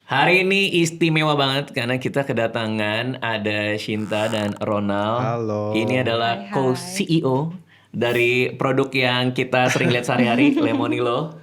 Hari ini istimewa banget karena kita kedatangan ada Shinta dan Ronald. Halo. Ini adalah Hai, hai. co-CEO dari produk yang kita sering lihat sehari-hari, Lemonilo.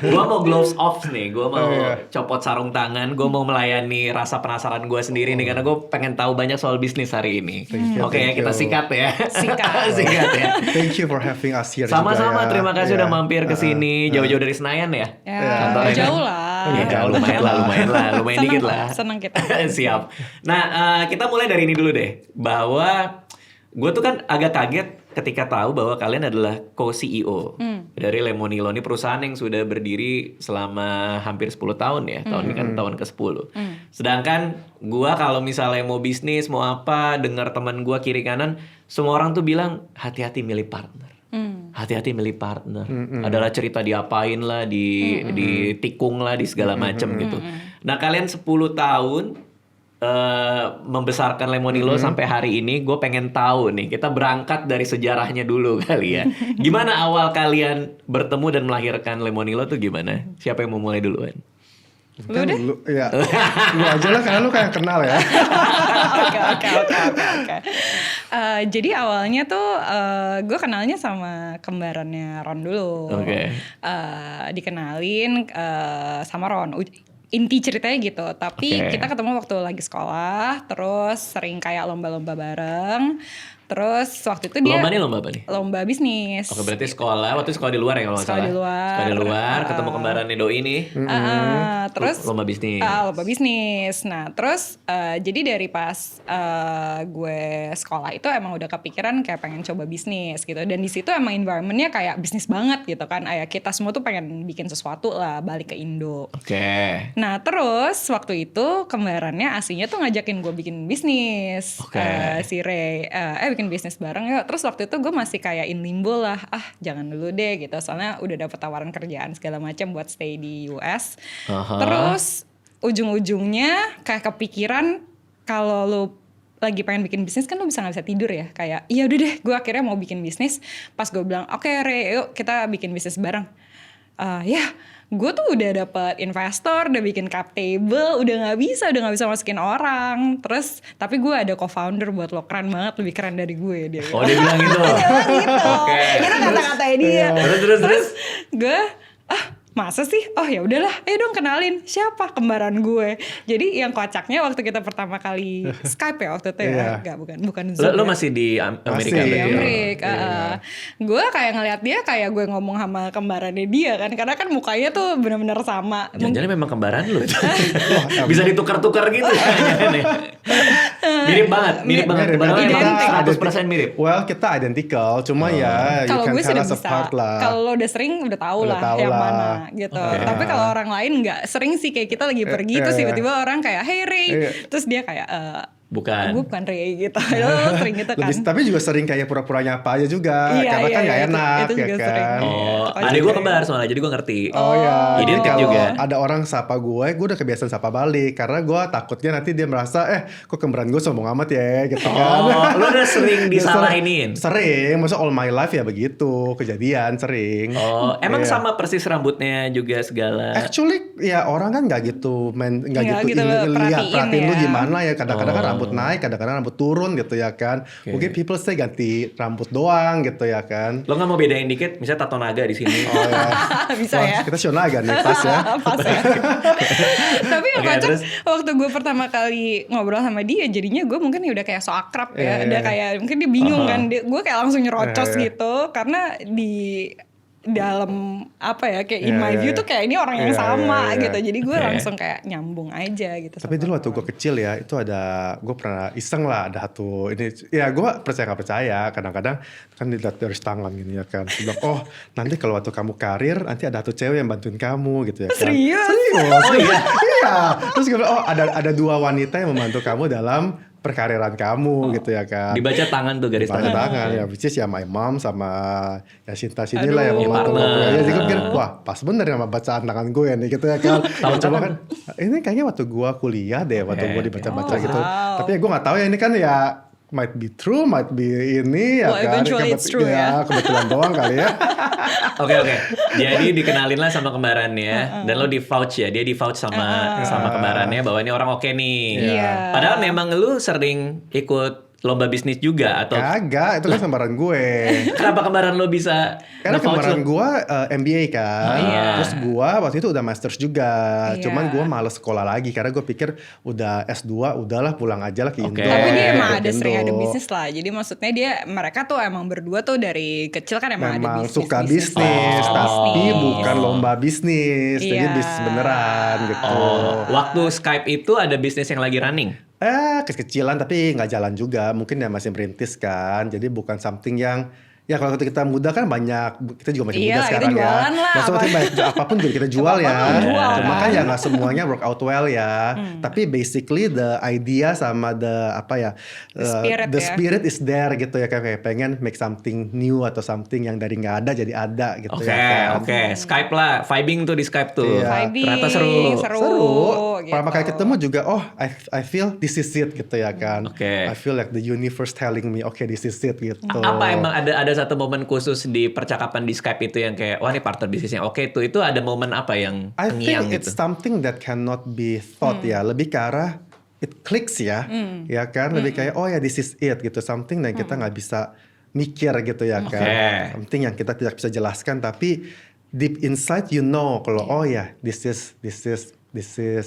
Gua mau gloves off nih, gua mau copot sarung tangan, gua mau melayani rasa penasaran gua sendiri nih karena gua pengen tahu banyak soal bisnis hari ini. Oke, thank kita you. sikat ya. Sikat. Sikat ya. Thank you for having us here Sama-sama, juga ya. terima kasih udah Iya. mampir ke sini jauh-jauh dari Senayan ya. Ya, Kantornya kan? jauh lah. Ya, lumayan dikit lah. Seneng kita. Siap. Nah, kita mulai dari ini dulu deh. Bahwa gue tuh kan agak kaget ketika tahu bahwa kalian adalah co-CEO dari Lemonilo. Ini perusahaan yang sudah berdiri selama hampir 10 tahun ya. Tahun ini kan tahun ke-10. Sedangkan gue kalau misalnya mau bisnis, mau apa, dengar teman gue kiri kanan, semua orang tuh bilang hati-hati milih partner. Hati-hati milih partner. Adalah cerita diapain lah, ditikung lah, di segala macam gitu. Nah, kalian 10 tahun membesarkan Lemonilo sampai hari ini, gue pengen tahu nih, kita berangkat dari sejarahnya dulu kali ya. Gimana awal kalian bertemu dan melahirkan Lemonilo tuh gimana? Siapa yang mau mulai duluan? Lu deh. Ya. Lu aja lah karena lu kayak kenal ya. Oke. Jadi awalnya tuh gue kenalnya sama kembarannya Ron dulu. Oke. Dikenalin sama Ron. Inti ceritanya gitu. Tapi kita ketemu waktu lagi sekolah. Terus sering kayak lomba-lomba bareng. Terus waktu itu dia Lomba nih lomba apa nih? lomba bisnis. Oke, berarti sekolah, waktu sekolah di luar ya kalau nggak Sekolah salah? di luar. Sekolah di luar, ketemu kembarannya Doi nih. Terus Lomba bisnis. lomba bisnis. Nah, terus jadi dari pas gue sekolah itu emang udah kepikiran kayak pengen coba bisnis gitu. Dan di situ emang environmentnya kayak bisnis banget gitu kan. Kayak kita semua tuh pengen bikin sesuatu lah balik ke Indo. Oke. Nah, terus waktu itu kembarannya aslinya tuh ngajakin gue bikin bisnis. Oke. Si Ray, bikin bisnis bareng yuk. Terus waktu itu gue masih kayak in limbo lah. Jangan dulu deh gitu. Soalnya udah dapet tawaran kerjaan segala macam buat stay di US. Terus ujung-ujungnya kayak kepikiran kalau lu lagi pengen bikin bisnis kan lu nggak bisa tidur ya. Kayak iya udah deh gue akhirnya mau bikin bisnis. Pas gue bilang oke Ray yuk kita bikin bisnis bareng. Gue tuh udah dapet investor, udah bikin cap table, udah nggak bisa masukin orang. Terus tapi gue ada co-founder buat lo keren banget, lebih keren dari gue dia. Oh, dia bilang gitu. Dia bilang gitu. Oke. Itu kata-katanya dia. Terus. Gue masa sih? Oh ya udahlah, ayo dong kenalin siapa kembaran gue. Jadi yang kocaknya waktu kita pertama kali Skype ya waktu itu ya, enggak bukan Zoom. Lo ya. masih di Amerika Masih. berarti Di ya? Amerika. Gue kayak ngeliat dia kayak gue ngomong sama kembarannya dia kan, karena kan mukanya tuh benar-benar sama. Jangan-jangan memang kembaran lu. Bisa ditukar-tukar gitu. Mirip banget. Kembaran lu Identik. emang 100% mirip. Well, kita identical, cuma ya you Kalau can gue tell sudah us bisa, apart lah. kalau lo udah sering udah tahu Udah lah tahu yang lah. mana gitu. Tapi kalau orang lain nggak sering sih, kayak kita lagi pergi terus tiba-tiba orang kayak hey Ray, terus dia kayak Bukan. gue bukan Ray gitu. Lo sering gitu kan. Tapi juga sering kayak pura-pura nyapa aja juga, karena kan nggak enak itu ya juga kan. sering. Oh, Itu adik gue kembar soalnya, jadi gue ngerti. Oh ya, jadi Identik kalau juga. ada orang sapa gue udah kebiasaan sapa balik. Karena gue takutnya nanti dia merasa, kok kembaran gue sombong amat ya gitu kan. Oh, lu udah sering disalahin. Sering, maksudnya all my life ya begitu, kejadian sering. Oh, emang Iya. sama persis rambutnya juga segala. Actually ya orang kan nggak gitu Nggak gitu lo lihat perhatiin lu ya. gimana ya, kadang-kadang kan rambut naik, kadang-kadang rambut turun gitu ya kan. Mungkin people say ganti rambut doang gitu ya kan. Lo nggak mau bedain dikit, misalnya tato naga di sini. Oh ya. Bisa ya. Kita Shonaga nih pas ya. Pas ya. Tapi yang Oke, kocak terus? waktu gue pertama kali ngobrol sama dia, jadinya gue mungkin udah kayak so akrab ya. Iya. Udah kayak mungkin dia bingung kan. Gue kayak langsung nyerocos Iya. gitu karena di dalam apa ya kayak in Iya, my iya, view iya. tuh kayak ini orang yang Iya, sama iya, iya. gitu. Jadi gue Oke. langsung kayak nyambung aja gitu. Tapi sama dulu waktu orang. gue kecil ya, itu gue pernah iseng lah ada satu ini, ya gue percaya nggak percaya, kadang-kadang kan dilihat dari tangan gini ya kan, dia bilang oh nanti kalau waktu kamu karir nanti ada satu cewek yang bantuin kamu gitu ya kan. Serius? Oh iya. Iya. Terus gue bilang oh ada dua wanita yang membantu kamu dalam perkariran kamu gitu ya kan. Dibaca tangan tuh garis Banyak tangan. tangan ya, which is ya my mom sama ya Shinta sini lah yang Aduh. membantu Ya, aku. partner. Ya, jadi gue pikir wah pas bener ya sama bacaan tangan gue nih gitu ya kan. Tahun Coba kapan? kan ini kayaknya waktu gue kuliah deh, waktu gue dibaca-baca Oh, gitu. wow. Tapi ya gue nggak tahu ya, ini kan ya might be true, might be ini ya Well, kan. eventually it's true ya. Kebetulan doang kali ya. Oke. Jadi dikenalin lah sama kembarannya dan lo di vouch ya. Dia di vouch sama kembarannya bahwa ini orang oke nih. Iya. Padahal memang lu sering ikut lomba bisnis juga atau Kagak, itu kan kembaran gue. kenapa kembaran lo bisa Karena nge-vouch kemarin lo? gue MBA kan, Iya. terus gue waktu itu udah masters juga, Iya. cuman gue males sekolah lagi karena gue pikir udah S2 udahlah pulang aja lah ke Indo. Tapi dia emang ke ada sering ada Indo. bisnis lah. Jadi maksudnya mereka tuh emang berdua tuh dari kecil kan emang ada Memang bisnis. suka bisnis, suka tapi bisnis. bukan lomba bisnis, jadi Iya. bisnis beneran gitu. Waktu Skype itu ada bisnis yang lagi running. Kecil-kecilan tapi nggak jalan juga, mungkin ya masih merintis kan, jadi bukan something yang ya kalau kita muda kan banyak, kita juga masih Iya, muda kita sekarang ya. jualan lah, Maksudnya apa. banyak, apapun juga kita jual ya. Apapun jual, Cuma kan kan. ya nggak semuanya work out well ya. Tapi basically the idea sama the apa ya, The spirit ya. is there gitu ya, kayak pengen make something new atau something yang dari nggak ada jadi ada gitu Oke, ya kan. oke. Skype lah, vibing tuh di Skype tuh. Iya. Vibing, Ternyata seru. Seru. gitu. Pertama kali ketemu juga, I feel this is it gitu ya kan. Oke. I feel like the universe telling me, okay, this is it gitu. Apa emang ada satu momen khusus di percakapan di Skype itu yang kayak wah ini partner bisnisnya oke tuh, itu ada momen apa yang I terngiang think it's gitu? something that cannot be thought ya. Lebih ke arah it clicks ya, ya kan. Lebih kayak oh ya this is it gitu. Something yang kita nggak bisa mikir gitu ya kan. Oke. Something yang kita tidak bisa jelaskan, tapi deep inside you know kalau oh ya this is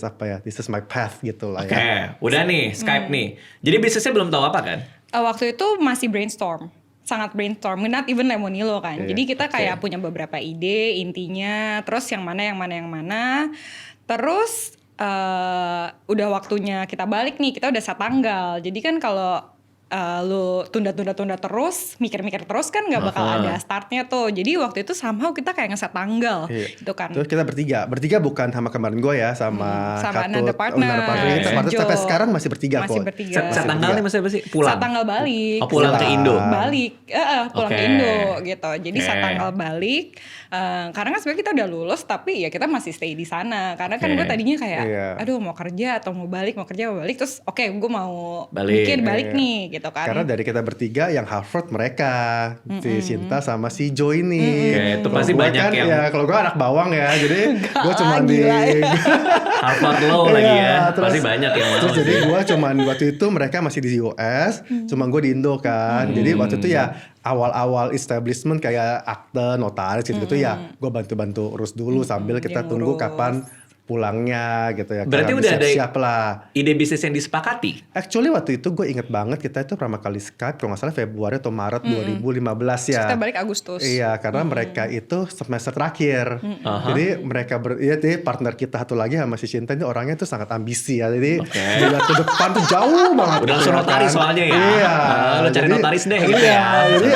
apa ya, this is my path gitu lah Oke, ya. udah nih Skype nih. Jadi bisnisnya belum tahu apa kan? Waktu itu masih brainstorm. Sangat brainstorm, not even Lemonilo kan. Iya, Jadi kita kayak oke. punya beberapa ide intinya, terus yang mana. Terus udah waktunya kita balik nih, kita udah set tanggal. Jadi kan kalau lu tunda terus, mikir-mikir terus kan nggak bakal ada startnya tuh. Jadi waktu itu somehow kita kayak ngeset tanggal Iya. gitu kan. Terus kita bertiga bukan sama kemarin gue ya, sama Sama Katut, another partner. another partner kita, Oke. partner sampai Jo. sekarang masih bertiga Masih kok. bertiga. Set Masih tanggal bertiga. nih maksudnya apa sih? Pulang. Set tanggal balik. Oh, pulang ke Indo. Balik, pulang Oke. ke Indo gitu. Jadi Oke. saat tanggal balik, karena kan sebenarnya kita udah lulus, tapi ya kita masih stay di sana. Karena kan Oke. gue tadinya kayak, Iya. aduh mau kerja atau mau balik, terus oke gue mau Balik. mikir balik Iya. nih gitu kan. Karena dari kita bertiga yang Harvard mereka, si Sinta sama si Jo ini. Oke, itu Kalau pasti gue banyak kan, yang- ya kalau gue anak bawang ya, jadi gue cuma di. gila ya. Harvard Law lagi ya. Iya, terus- Pasti banyak yang mau. Terus jadi sih. gue cuman waktu itu mereka masih di US, cuma gue di Indo kan. Jadi waktu itu ya awal-awal establishment kayak akte, notaris gitu ya, gue bantu-bantu urus dulu sambil kita Dia tunggu ngurus. kapan pulangnya gitu ya. Berarti Karena udah ada siap lah. ide bisnis yang disepakati. Actually waktu itu gue inget banget kita itu pertama kali Skype kalau nggak salah Februari atau Maret 2015 ya. Kita balik Agustus. Iya, karena mereka itu semester terakhir. Jadi mereka jadi partner kita satu lagi sama si Shinta ini orangnya tuh sangat ambisi ya. Jadi melihat ke depan tuh jauh banget. Udah langsung ya notaris kan. soalnya ya. Iya. Lo cari notaris deh gitu iya, ya. Jadi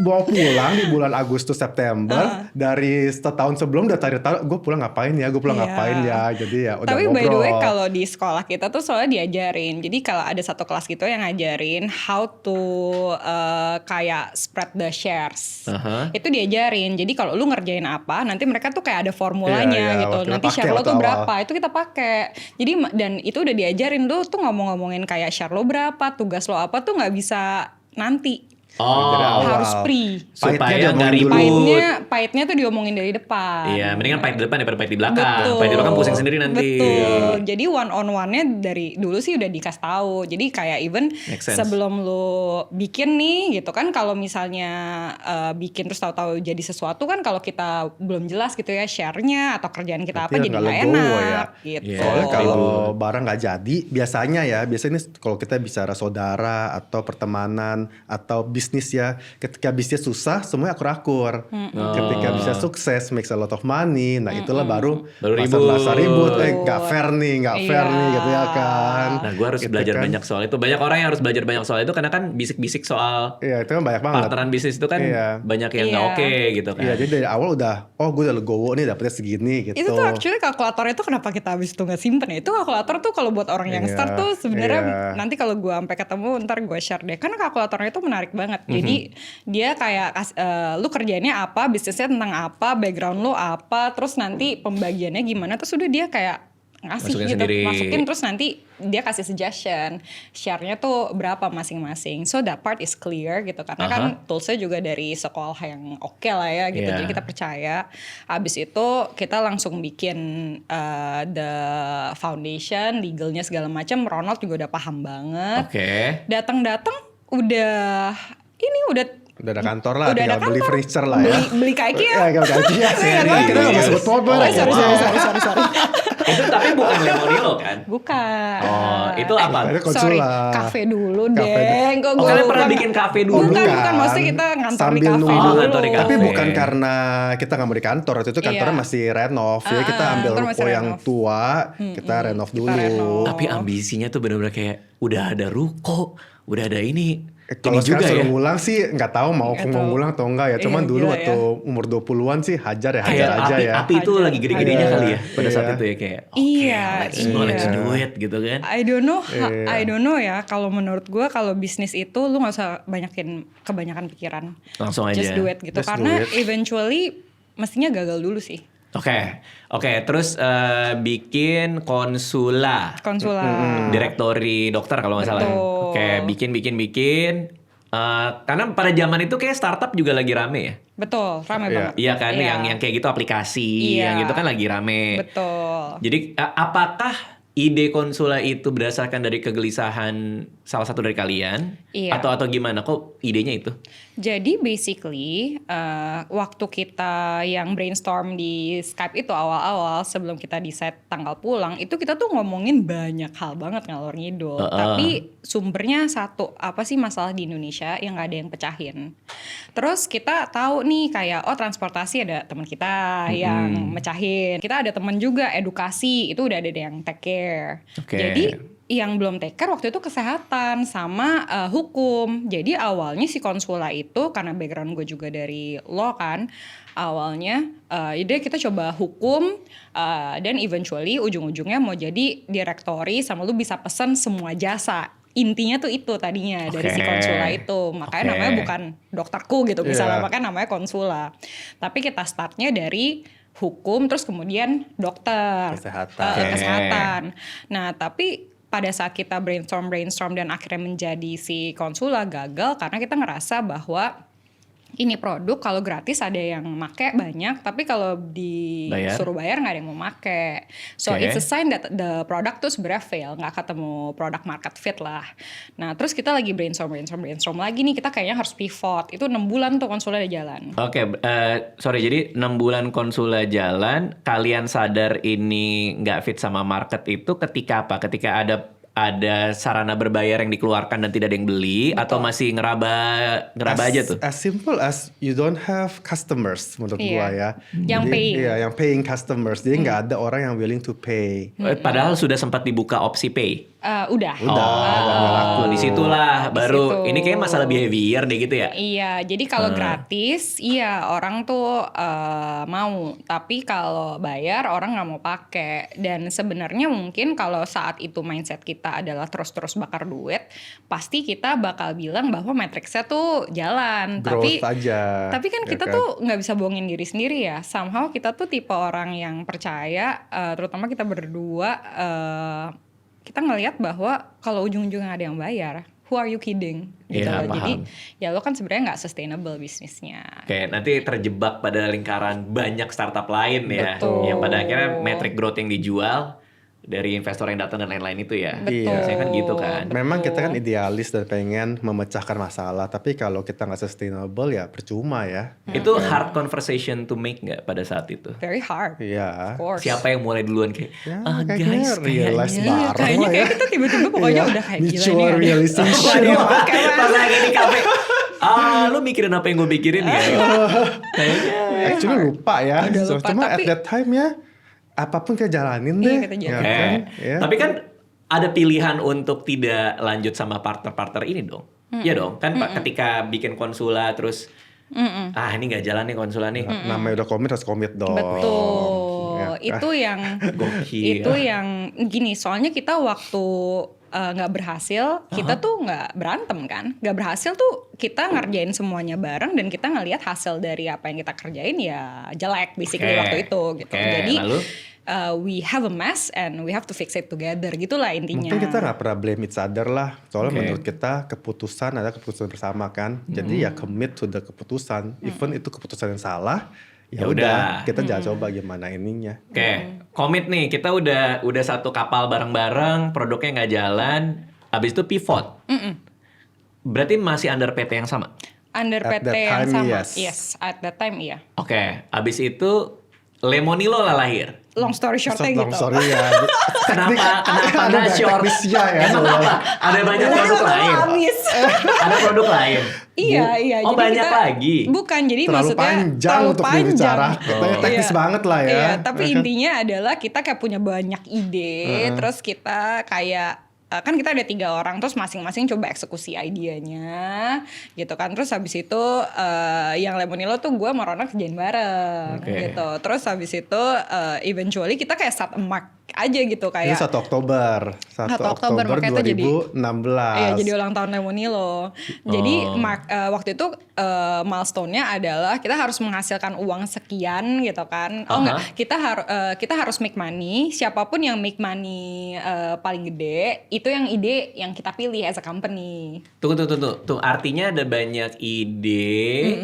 mau pulang di bulan Agustus September dari setahun sebelum udah tarik-tarik gue pulang ngapain ya, Iya. ngapain ya. Jadi ya udah Tapi ngobrol. by the way kalau di sekolah kita tuh soalnya diajarin. Jadi kalau ada satu kelas gitu yang ngajarin how to kayak spread the shares. Itu diajarin. Jadi kalau lu ngerjain apa, nanti mereka tuh kayak ada formulanya Iya, iya, gitu. waktu Nanti kita share pakai lo waktu tuh awal. berapa, itu kita pakai. Jadi dan itu udah diajarin, lu tuh ngomong-ngomongin kayak share lo berapa, tugas lo apa tuh nggak bisa nanti. Dari awal. Harus pre. Supaya Pahitnya nggak diomongin dulu. ribut. Pahitnya tuh diomongin dari depan. Iya, mendingan pahit di depan daripada pahit di belakang. Betul. Pahit di belakang pusing sendiri nanti. Betul. Jadi one on one-nya dari dulu sih udah dikasih tahu. Jadi kayak even Make sense. sebelum lu bikin nih gitu kan, kalau misalnya bikin terus tahu-tahu jadi sesuatu kan, kalau kita belum jelas gitu ya share-nya atau kerjaan kita apa, Berarti jadi nggak nggak legowo enak ya. gitu. Iya. Soalnya kalau barang nggak jadi, biasanya kalau kita bicara saudara atau pertemanan atau bisnis ya, ketika bisnis susah semuanya akur-akur. Ketika bisa sukses, makes a lot of money, nah itulah baru ribut. merasa ribut, nggak fair nih Iya. gitu ya kan. Nah, gue harus Gitu belajar kan. banyak soal itu. Banyak orang yang harus belajar banyak soal itu karena kan bisik-bisik soal Iya itu kan banyak banget. partneran bisnis itu kan Iya. banyak yang nggak Iya. oke gitu kan. Iya jadi dari awal udah, gue udah legowo nih dapetnya segini gitu. Itu tuh actually kalkulatornya tuh kenapa kita habis itu nggak simpen ya? Itu kalkulator tuh kalau buat orang yang Iya, start tuh sebenarnya iya. nanti kalau gue sampai ketemu ntar gue share deh. Karena kalkulatornya itu menarik banget. Jadi dia kayak lu kerjaannya apa, bisnisnya tentang apa, background lu apa, terus nanti pembagiannya gimana, terus udah dia kayak ngasih Masukin gitu, sendiri. masukin terus nanti dia kasih suggestion, share-nya tuh berapa masing-masing. So that part is clear gitu karena kan toolsnya juga dari sekolah yang oke lah ya gitu. Yeah. Jadi kita percaya. Habis itu kita langsung bikin the foundation, legalnya segala macam. Ronald juga udah paham banget. Oke. Datang-datang udah Udah ada kantor lah, udah ada tinggal beli kantor. furniture lah ya. Beli ke IKEA. Ya, kalau ke IKEA. Kita nggak mau sebut model Oh, ya. sorry. Itu tapi bukan Lemonilo kan? Bukan. Oh, itu apa? Itu Sorry, konsula. kafe dulu Kafe deh. Kok Oh, gua kalian lupa. pernah bikin kafe dulu? Bukan. Maksudnya kita ngantor di Sambil kafe nunggu. dulu. ngantor di kafe. Tapi bukan karena kita nggak mau di kantor, waktu itu kantornya Iya. masih renov. Jadi kita ambil kantor masih ruko yang renov. tua, kita renov dulu. renov. Tapi ambisinya tuh bener-bener kayak udah ada ruko, udah ada ini. Kalau Ini juga sekarang suruh ya. ngulang sih nggak tahu mau Nggak mau tahu. ngulang atau enggak ya. Cuman Iya, dulu gila waktu umur 20-an sih hajar Kayak aja ya. api itu Hajar. lagi gede-gedenya Iya. kali ya pada saat Iya. itu ya kayak Iya, let's iya. do it gitu kan. I don't know, Iya. I don't know ya. Kalau menurut gue, kalau bisnis itu lu nggak usah kebanyakan pikiran. Langsung aja. Just do it gitu. Just Karena do it. eventually mestinya gagal dulu sih. Oke, terus bikin konsula. Direktori dokter kalau nggak salah. Betul. Oke, bikin. Karena pada zaman itu kayak startup juga lagi rame ya. Betul, ramai Iya. banget. Iya kan, yang kayak gitu aplikasi, Iya. yang gitu kan lagi rame. Betul. Jadi apakah ide konsula itu berdasarkan dari kegelisahan salah satu dari kalian? Iya. Atau gimana? Kok idenya itu? Jadi basically waktu kita yang brainstorm di Skype itu awal-awal sebelum kita decide tanggal pulang itu kita tuh ngomongin banyak hal banget ngalor ngidul. Tapi sumbernya satu, apa sih masalah di Indonesia yang gak ada yang pecahin. Terus kita tahu nih kayak transportasi ada teman kita yang mecahin. Kita ada teman juga edukasi itu udah ada yang take care. Oke. Jadi yang belum take care waktu itu kesehatan sama hukum. Jadi awalnya si konsula itu karena background gue juga dari law kan, awalnya ide kita coba hukum dan eventually ujung-ujungnya mau jadi direktori sama lu bisa pesen semua jasa. Intinya tuh itu tadinya dari si konsula itu. Makanya namanya bukan dokterku gitu misalnya, makanya namanya konsula. Tapi kita startnya dari hukum terus kemudian dokter. Kesehatan. Nah, tapi pada saat kita brainstorm dan akhirnya menjadi si konsula gagal karena kita ngerasa bahwa ini produk kalau gratis ada yang make banyak tapi kalau disuruh bayar nggak ada yang mau make. So it's a sign that the product tuh sebenarnya fail, nggak ketemu product market fit lah. Nah terus kita lagi brainstorm lagi nih, kita kayaknya harus pivot. Itu 6 bulan tuh konsula udah jalan. Oke, sorry, jadi 6 bulan konsula jalan, kalian sadar ini nggak fit sama market itu ketika apa? Ketika ada sarana berbayar yang dikeluarkan dan tidak ada yang beli. Betul. Atau masih ngeraba aja tuh? As simple as you don't have customers menurut gua ya. Yang paying. Iya, yang paying customers. Jadi nggak ada orang yang willing to pay. Padahal sudah sempat dibuka opsi pay. Udah laku. Disitulah baru situ. ini kayak masalah behavior deh gitu ya. Iya, jadi kalau gratis, iya orang tuh mau. Tapi kalau bayar orang nggak mau pakai. Dan sebenarnya mungkin kalau saat itu mindset kita adalah terus-terus bakar duit, pasti kita bakal bilang bahwa matriksnya tuh jalan. Growth aja. Tapi kan ya kita tuh nggak bisa bohongin diri sendiri ya. Somehow kita tuh tipe orang yang percaya, terutama kita berdua. Kita ngelihat bahwa kalau ujung-ujungnya ada yang bayar, who are you kidding? Gitu Iya, loh. Jadi paham. ya lo kan sebenarnya nggak sustainable bisnisnya. Oke, nanti terjebak pada lingkaran banyak startup lain ya. Betul. Yang pada akhirnya metric growth yang dijual dari investor yang datang dan lain-lain itu ya. Betul. Biasanya kan gitu kan. Memang kita kan idealis dan pengen memecahkan masalah, tapi kalau kita nggak sustainable ya percuma ya. Itu hard conversation to make nggak pada saat itu? Very hard. Iya. Of course. Siapa yang mulai duluan kayak, Ya, guys, realize kayaknya. bareng Kayaknya lah ya. kita tiba-tiba pokoknya Iya, udah kayak gila mutual nih. realization. Pas lagi di kafe, lu mikirin apa yang gue pikirin ya? Kayaknya. Actually lupa ya. Udah So, lupa, cuma tapi- at that time ya, apapun kita jalanin Iya, deh. kita ya jalanin. kan? Ya. Tapi kan ada pilihan untuk tidak lanjut sama partner-partner ini dong. Iya dong, kan ketika bikin konsula terus ini nggak jalan nih konsula nih. Namanya udah komit harus komit dong. Betul. Ya. Itu yang Gokil. itu yang gini. Soalnya kita waktu nggak berhasil, kita tuh nggak berantem kan? Nggak berhasil tuh kita ngerjain semuanya bareng dan kita ngelihat hasil dari apa yang kita kerjain ya jelek basically Oke. waktu itu gitu. Oke, Jadi lalu? we have a mess and we have to fix it together gitulah intinya. Mungkin kita nggak pernah blame each other lah. Soalnya Oke. menurut kita keputusan adalah keputusan bersama kan. Jadi ya commit to the keputusan. Even itu keputusan yang salah, Ya ya udah. udah kita jangan coba gimana ininya. Oke, komit nih, kita udah satu kapal bareng-bareng, produknya nggak jalan, habis itu pivot. Berarti masih under PT yang sama. Under At PT that yang time, sama. yes. Yes, at that time iya. Oke, habis itu Lemonilo lah lahir. Long story shortnya Long gitu. story ya. Kenapa Ada nggak short? teknisnya ya. Emang apa? Ada banyak produk lain. Habis. Ada produk lain. Iya, iya. Oh, Jadi banyak lagi. Bukan, jadi Terlalu maksudnya panjang terlalu untuk panjang. dibicara. Katanya teknis Iya. banget lah ya. Iya, tapi intinya adalah kita kayak punya banyak ide, terus kita kayak kan kita ada 3 orang, terus masing-masing coba eksekusi idenya, gitu kan. Terus habis itu yang Lemonilo tuh gue sama Rona kerjain bareng, Oke. gitu. Terus habis itu eventually kita kayak start a mark aja gitu Ini kayak. 1 Oktober. 1 1 Oktober, Oktober makanya itu jadi 2016. Iya, jadi ulang tahun Lemonilo. Jadi waktu itu milestone-nya adalah kita harus menghasilkan uang sekian gitu kan. Oh enggak, kita harus make money. Siapapun yang make money paling gede, itu yang ide yang kita pilih as a company. Tunggu. Tuh, artinya ada banyak ide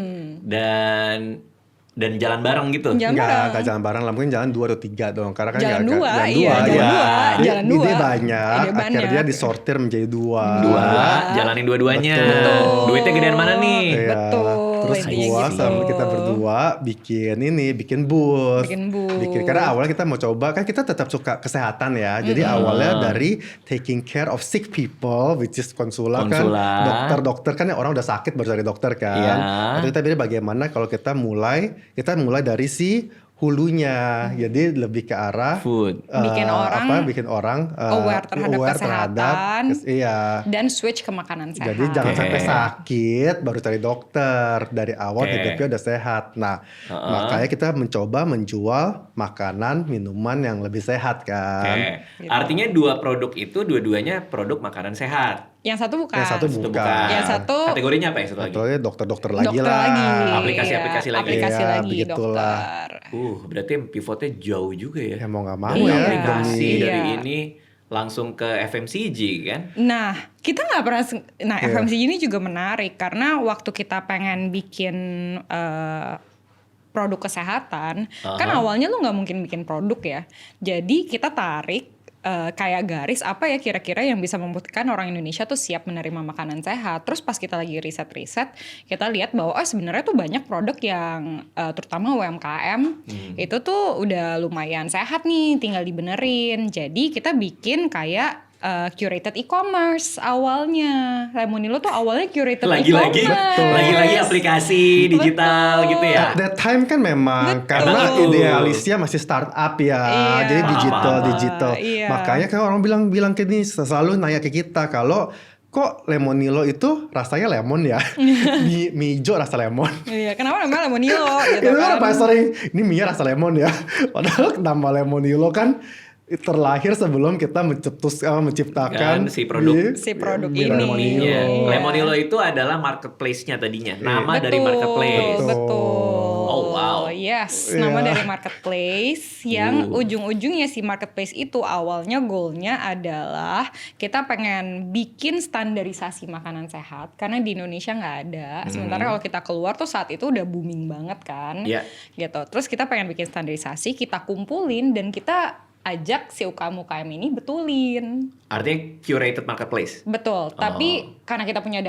dan jalan bareng gitu. Jalan bareng. Enggak jalan bareng lah, mungkin jalan 2 atau 3 doang. Karena kan Jalan nggak- dua, jalan iya, dua, jalan ya. dua, Ide- jalan dua. Ide banyak, Ide banyak. akhirnya disortir menjadi 2. Dua, jalanin dua-duanya. Betul. Duitnya gedean mana nih? Iya. Betul, Terus intinya gua gitu. sama kita berdua bikin booth. Bikin booth. Karena awalnya kita mau coba, kan kita tetap suka kesehatan ya. Jadi awalnya dari taking care of sick people, which is konsula kan. Konsula. Dokter kan orang udah sakit baru cari dokter kan. Iya. Waktu kita pilih bagaimana kalau kita mulai dari si hulunya. Jadi lebih ke arah Food. Bikin orang aware terhadap kesehatan. Iya. Dan switch ke makanan sehat. Jadi jangan Oke. sampai sakit baru cari dokter. Dari awal Oke. hidupnya udah sehat. Nah, makanya kita mencoba menjual makanan, minuman yang lebih sehat Oke. kan. Gitu. Artinya 2 produk itu dua-duanya produk makanan sehat. Yang satu bukan. Yang satu Itu bukan. Yang satu Kategorinya apa yang satu lagi? Contohnya dokter-dokter lagi dokter lah. lagi. Aplikasi-aplikasi lagi. Aplikasi Iya, lagi begitulah. dokter. Berarti pivotnya jauh juga ya. Ya mau nggak mau Dari Iya. ya. aplikasi, Iya. dari ini langsung ke FMCG kan? Nah, kita nggak pernah. Nah, Iya. FMCG ini juga menarik karena waktu kita pengen bikin produk kesehatan, kan awalnya lu nggak mungkin bikin produk ya. Jadi kita tarik kayak garis apa ya kira-kira yang bisa membuktikan orang Indonesia tuh siap menerima makanan sehat. Terus pas kita lagi riset-riset, kita lihat bahwa sebenarnya tuh banyak produk yang terutama UMKM itu tuh udah lumayan sehat nih, tinggal dibenerin. Jadi kita bikin kayak curated e-commerce awalnya. Lemonilo tuh awalnya curated Lagi-lagi e-commerce. aplikasi digital Betul. gitu ya. At that time kan memang Betul. karena Betul. idealisnya masih startup ya, Iya. jadi Paham. digital. Iya. Makanya kan orang bilang ke ini selalu nanya ke kita kalau kok Lemonilo itu rasanya lemon ya, mie hijau rasa lemon. Iya, kenapa namanya Lemonilo gitu Itu kan kan? apa sering ini mie rasa lemon ya, padahal nama Lemonilo kan terlahir sebelum kita menciptakan Kan si produk- Si produk mie ini. Lemonilo. Iya. Iya. Lemonilo itu adalah marketplace-nya tadinya. Nama dari marketplace. Betul. Oh, wow. Yes, Iya. nama dari marketplace yang ujung-ujungnya si marketplace itu awalnya goalnya adalah kita pengen bikin standarisasi makanan sehat karena di Indonesia nggak ada. Sementara kalau kita keluar tuh saat itu udah booming banget kan. Iya. Gitu. Terus kita pengen bikin standarisasi, kita kumpulin dan kita ajak si UKM-UKM ini betulin. Artinya curated marketplace. Betul, tapi karena kita punya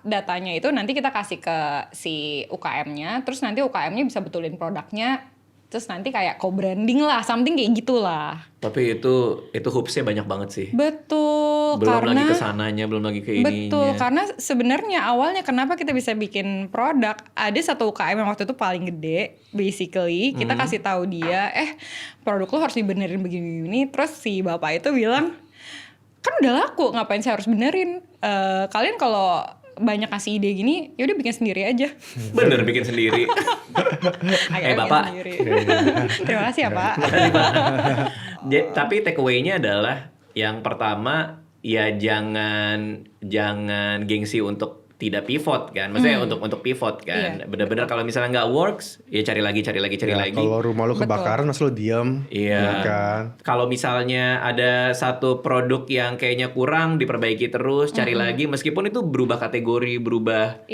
datanya itu nanti kita kasih ke si UKM-nya, terus nanti UKM-nya bisa betulin produknya, terus nanti kayak co-branding lah, something kayak gitulah. Tapi itu hoopsnya banyak banget sih. Betul, Belum karena lagi kesananya, belum lagi ke ininya. betul, karena sebenarnya awalnya kenapa kita bisa bikin produk, ada satu UKM yang waktu itu paling gede, basically kita kasih tahu dia, produk lo harus dibenerin begini-begini, terus si bapak itu bilang, kan udah laku, ngapain saya harus benerin? Kalian kalau banyak kasih ide gini, ya udah bikin sendiri aja. Bener bikin sendiri. Ayo bikin Bapak. sendiri. Terima kasih ya Pak. Tapi take away-nya adalah yang pertama ya jangan gengsi untuk tidak pivot kan, maksudnya untuk pivot kan, benar-benar kalau misalnya nggak works, ya cari lagi. Kalau rumah lu kebakaran, mas lu diem, Iya. ya kan? Kalau misalnya ada satu produk yang kayaknya kurang, diperbaiki terus, cari lagi, meskipun itu berubah kategori, berubah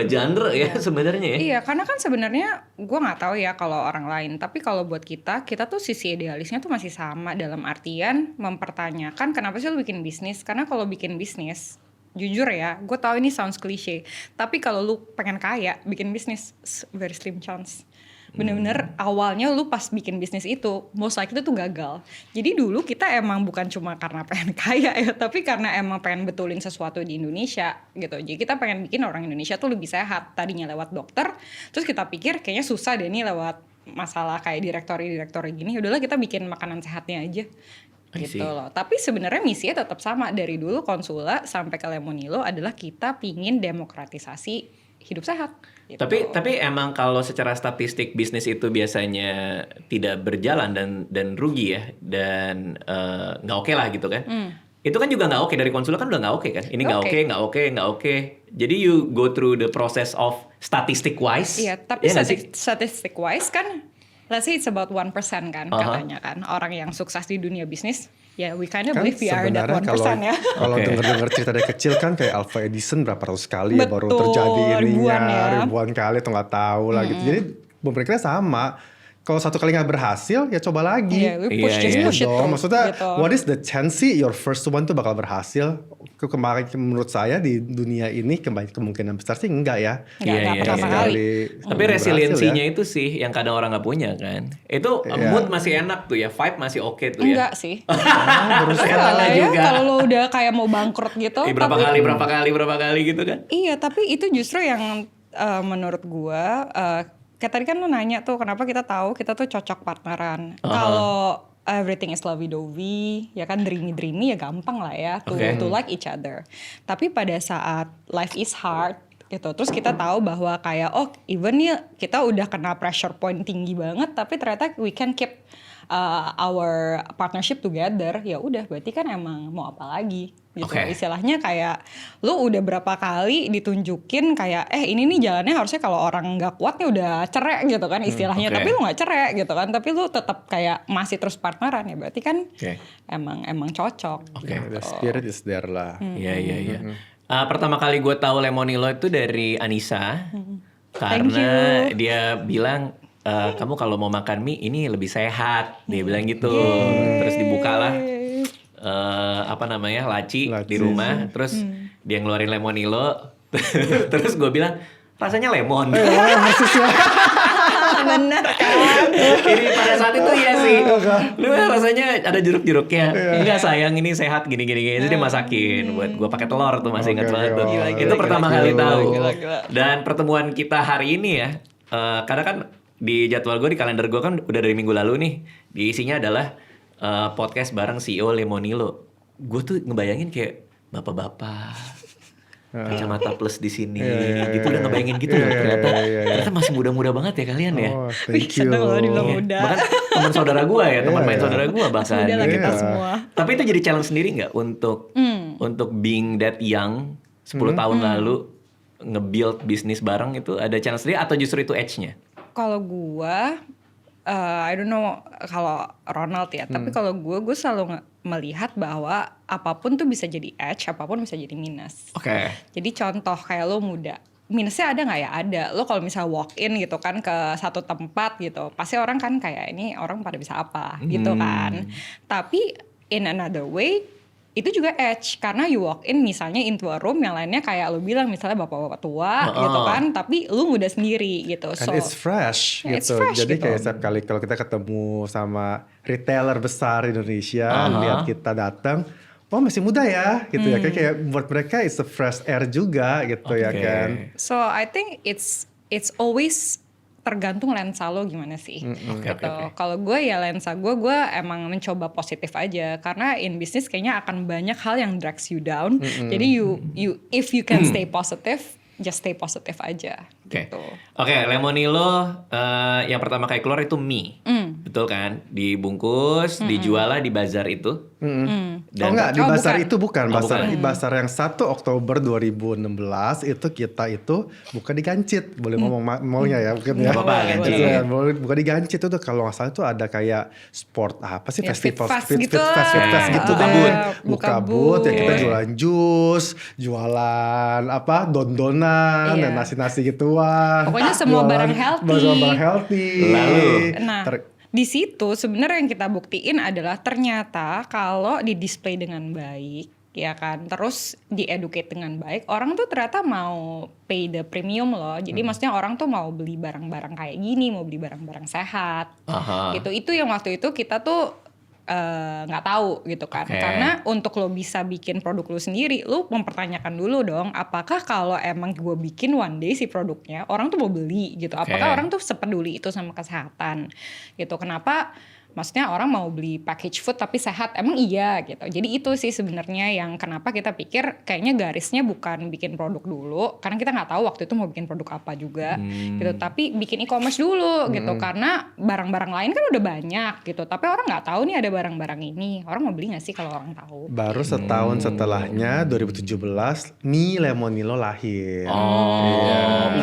genre ya sebenarnya ya. Iya, karena kan sebenarnya gue nggak tahu ya kalau orang lain, tapi kalau buat kita tuh sisi idealisnya tuh masih sama, dalam artian mempertanyakan kenapa sih lu bikin bisnis? Karena kalau bikin bisnis, jujur ya, gue tahu ini sounds cliche, tapi kalau lu pengen kaya, bikin bisnis very slim chance. Bener-bener awalnya lu pas bikin bisnis itu most likely itu tuh gagal. Jadi dulu kita emang bukan cuma karena pengen kaya ya, tapi karena emang pengen betulin sesuatu di Indonesia gitu. Jadi kita pengen bikin orang Indonesia tuh lebih sehat. Tadinya lewat dokter, terus kita pikir kayaknya susah deh nih lewat masalah kayak direktori gini. Udahlah kita bikin makanan sehatnya aja gitu loh. Tapi sebenarnya misinya tetap sama, dari dulu Konsula sampai ke Lemonilo adalah kita pingin demokratisasi hidup sehat gitu. Tapi emang kalau secara statistik bisnis itu biasanya tidak berjalan dan rugi ya, dan nggak oke lah gitu kan. Itu kan juga nggak oke, dari Konsula kan udah nggak oke kan. Ini nggak oke. Jadi you go through the process of statistic wise. Iya, tapi statistic wise kan, let's say it's about 1% kan katanya kan. Orang yang sukses di dunia bisnis, ya we kind of believe we are that 1% ya. Kalau denger cerita dari kecil kan kayak Alpha Edison berapa ratus kali ya baru terjadi ininya, ribuan kali atau nggak tahu lah gitu. Jadi berpikirnya sama. Kalau satu kali nggak berhasil, ya coba lagi. Iya, we push it dong. Maksudnya, gitu. what is the chance sih your first one tuh bakal berhasil? Kemarin menurut saya di dunia ini kemungkinan besar sih enggak ya. Nggak pertama kali. Tapi resiliensinya itu sih yang kadang orang nggak punya kan. Itu mood masih enak tuh ya, vibe masih oke tuh ya. Enggak sih. Enggak juga. Kalau lo udah kayak mau bangkrut gitu. Berapa kali gitu kan. Iya, tapi itu justru yang menurut gua, kayak tadi kan lo nanya tuh kenapa kita tahu kita tuh cocok partneran. Kalau everything is lovey-dovey, ya kan dreamy ya gampang lah ya to like each other. Tapi pada saat life is hard gitu, terus kita tahu bahwa kayak even nih kita udah kena pressure point tinggi banget, tapi ternyata we can keep our partnership together, ya udah berarti kan emang mau apa lagi gitu. Istilahnya kayak lu udah berapa kali ditunjukin kayak ini nih jalannya harusnya kalau orang nggak kuat nih udah cerai gitu kan istilahnya, tapi lu nggak cerai gitu kan, tapi lu tetap kayak masih terus partneran, ya berarti kan emang cocok. The spirit is there lah. Iya. Pertama kali gue tahu Lemonilo itu dari Anissa, karena dia bilang kamu kalau mau makan mie ini lebih sehat, dia bilang gitu. Terus dibukalah laci di rumah, terus dia ngeluarin Lemonilo. Terus gue bilang rasanya lemon. Bener kan? Ini pada saat itu ya sih. Lu rasanya ada jeruk-jeruknya. Enggak sayang, ini sehat gini. Jadi dia masakin buat gue pakai telur tuh, masih ingat banget tuh. Itu pertama kali tahu. Dan pertemuan kita hari ini ya, karena kan di jadwal gue, di kalender gue kan udah dari minggu lalu nih, diisinya adalah podcast bareng CEO Lemonilo. Gue tuh ngebayangin kayak bapak-bapak, kacamata plus di sini, gitu udah ngebayangin gitu loh. Ternyata masih muda-muda banget ya kalian ya. Thank you. Muda. Bahkan teman saudara gue ya, teman main saudara gue bahkan. Muda lah kita semua. Tapi itu jadi challenge sendiri nggak untuk being that young 10 tahun lalu nge-build bisnis bareng, itu ada challenge sendiri atau justru itu edge-nya? Kalau gua, I don't know kalau Ronald ya, tapi kalau gue selalu melihat bahwa apapun tuh bisa jadi edge, apapun bisa jadi minus. Jadi contoh kayak lo muda, minusnya ada nggak ya? Ada. Lo kalau misalnya walk in gitu kan ke satu tempat gitu, pasti orang kan kayak ini orang pada bisa apa gitu kan. Tapi in another way, itu juga edge, karena you walk in misalnya into a room yang lainnya kayak lu bilang misalnya bapak-bapak tua gitu kan, tapi lu muda sendiri gitu. And it's fresh gitu. It's fresh, jadi gitu. kayak setiap kali kalau kita ketemu sama retailer besar Indonesia, lihat kita datang, masih muda ya gitu ya. Kayak buat mereka it's a fresh air juga gitu ya kan. So I think it's always tergantung lensa lo gimana sih. Kalau gue ya lensa gue emang mencoba positif aja, karena in bisnis kayaknya akan banyak hal yang drags you down. Jadi you if you can stay positive, just stay positive aja. Gitu. Lemonilo yang pertama kali keluar itu mie. betul kan? Dibungkus, dijual lah di bazar itu. Oh enggak, di Oh, Basar bukan. itu bukan. Oh, Basar, bukan. Basar yang 1 Oktober 2016 itu kita itu bukan di Gancit. Boleh ngomong maunya ya mungkin ya. Nggak apa-apa, Gancit. Itu ya, bukan di Gancit itu tuh kalau nggak salah itu ada kayak sport apa sih, Ya, festival Fit Fest fit gitu lah. fest gitu Buka deh. booth. Buka Buka booth ya kita booth. jualan jus, jualan apa don-donan Iya. dan nasi-nasi gituan. Pokoknya semua Jualan- barang healthy. Semua barang healthy. Lalu? Nah, di situ sebenarnya yang kita buktiin adalah ternyata kalau di display dengan baik, ya kan, terus di-educate dengan baik, orang tuh ternyata mau pay the premium loh. Jadi maksudnya orang tuh mau beli barang-barang kayak gini, mau beli barang-barang sehat. Aha. Gitu. Itu yang waktu itu kita tuh nggak tahu gitu kan. Oke. Karena untuk lo bisa bikin produk lo sendiri, lo mempertanyakan dulu dong, apakah kalau emang gue bikin one day si produknya orang tuh mau beli gitu. Apakah Oke. orang tuh sepeduli itu sama kesehatan gitu. Kenapa maksudnya orang mau beli package food tapi sehat, emang iya gitu. Jadi itu sih sebenarnya yang kenapa kita pikir kayaknya garisnya bukan bikin produk dulu, karena kita nggak tahu waktu itu mau bikin produk apa juga gitu. Tapi bikin e-commerce dulu gitu, karena barang-barang lain kan udah banyak gitu. Tapi orang nggak tahu nih ada barang-barang ini, orang mau beli nggak sih kalau orang tahu? Baru setahun setelahnya 2017 Mi Lemonilo lahir.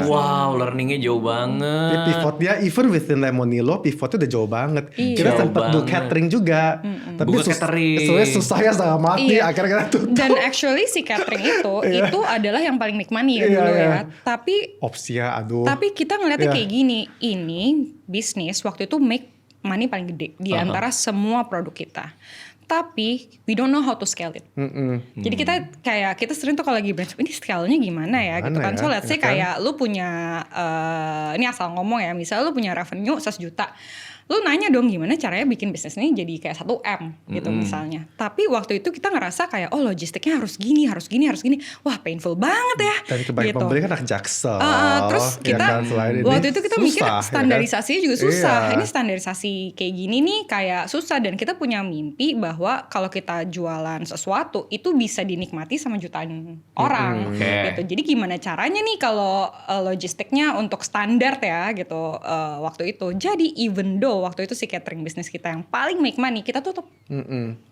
Wow, learningnya jauh banget. Jadi pivotnya even within Lemonilo pivotnya udah jauh banget. Iya. Kita Jauh sempat do banget. catering juga. Tapi Buka catering. sebenarnya susahnya setengah mati. Iya. Akhirnya kita tutup. Dan actually si catering itu adalah yang paling make money ya Iya, dulu iya. ya. Opsinya aduh. Tapi kita ngeliatnya Iya. kayak gini, ini bisnis waktu itu make money paling gede di antara semua produk kita. Tapi we don't know how to scale it. Jadi kita sering tuh kalau lagi brainstorm, ini scale-nya gimana ya gitu Gimana kan. ya? So let's say Ya kan? kayak lu punya ini asal ngomong ya, misalnya lu punya revenue 100 juta. Lu nanya dong gimana caranya bikin bisnis ini jadi kayak 1 M gitu misalnya. Tapi waktu itu kita ngerasa kayak logistiknya harus gini. Wah, painful banget ya. Dan kebanyakan gitu. pembeli kan anak Jaksel. Terus Ya kita kan, selain ini waktu itu kita mikir susah, ya kan? standarisasinya juga susah. Iya. Ini standarisasi kayak gini nih kayak susah, dan kita punya mimpi bahwa kalau kita jualan sesuatu itu bisa dinikmati sama jutaan orang Oke. gitu. Jadi gimana caranya nih kalau logistiknya untuk standar ya gitu waktu itu. Jadi even though waktu itu si catering bisnis kita yang paling make money, kita tutup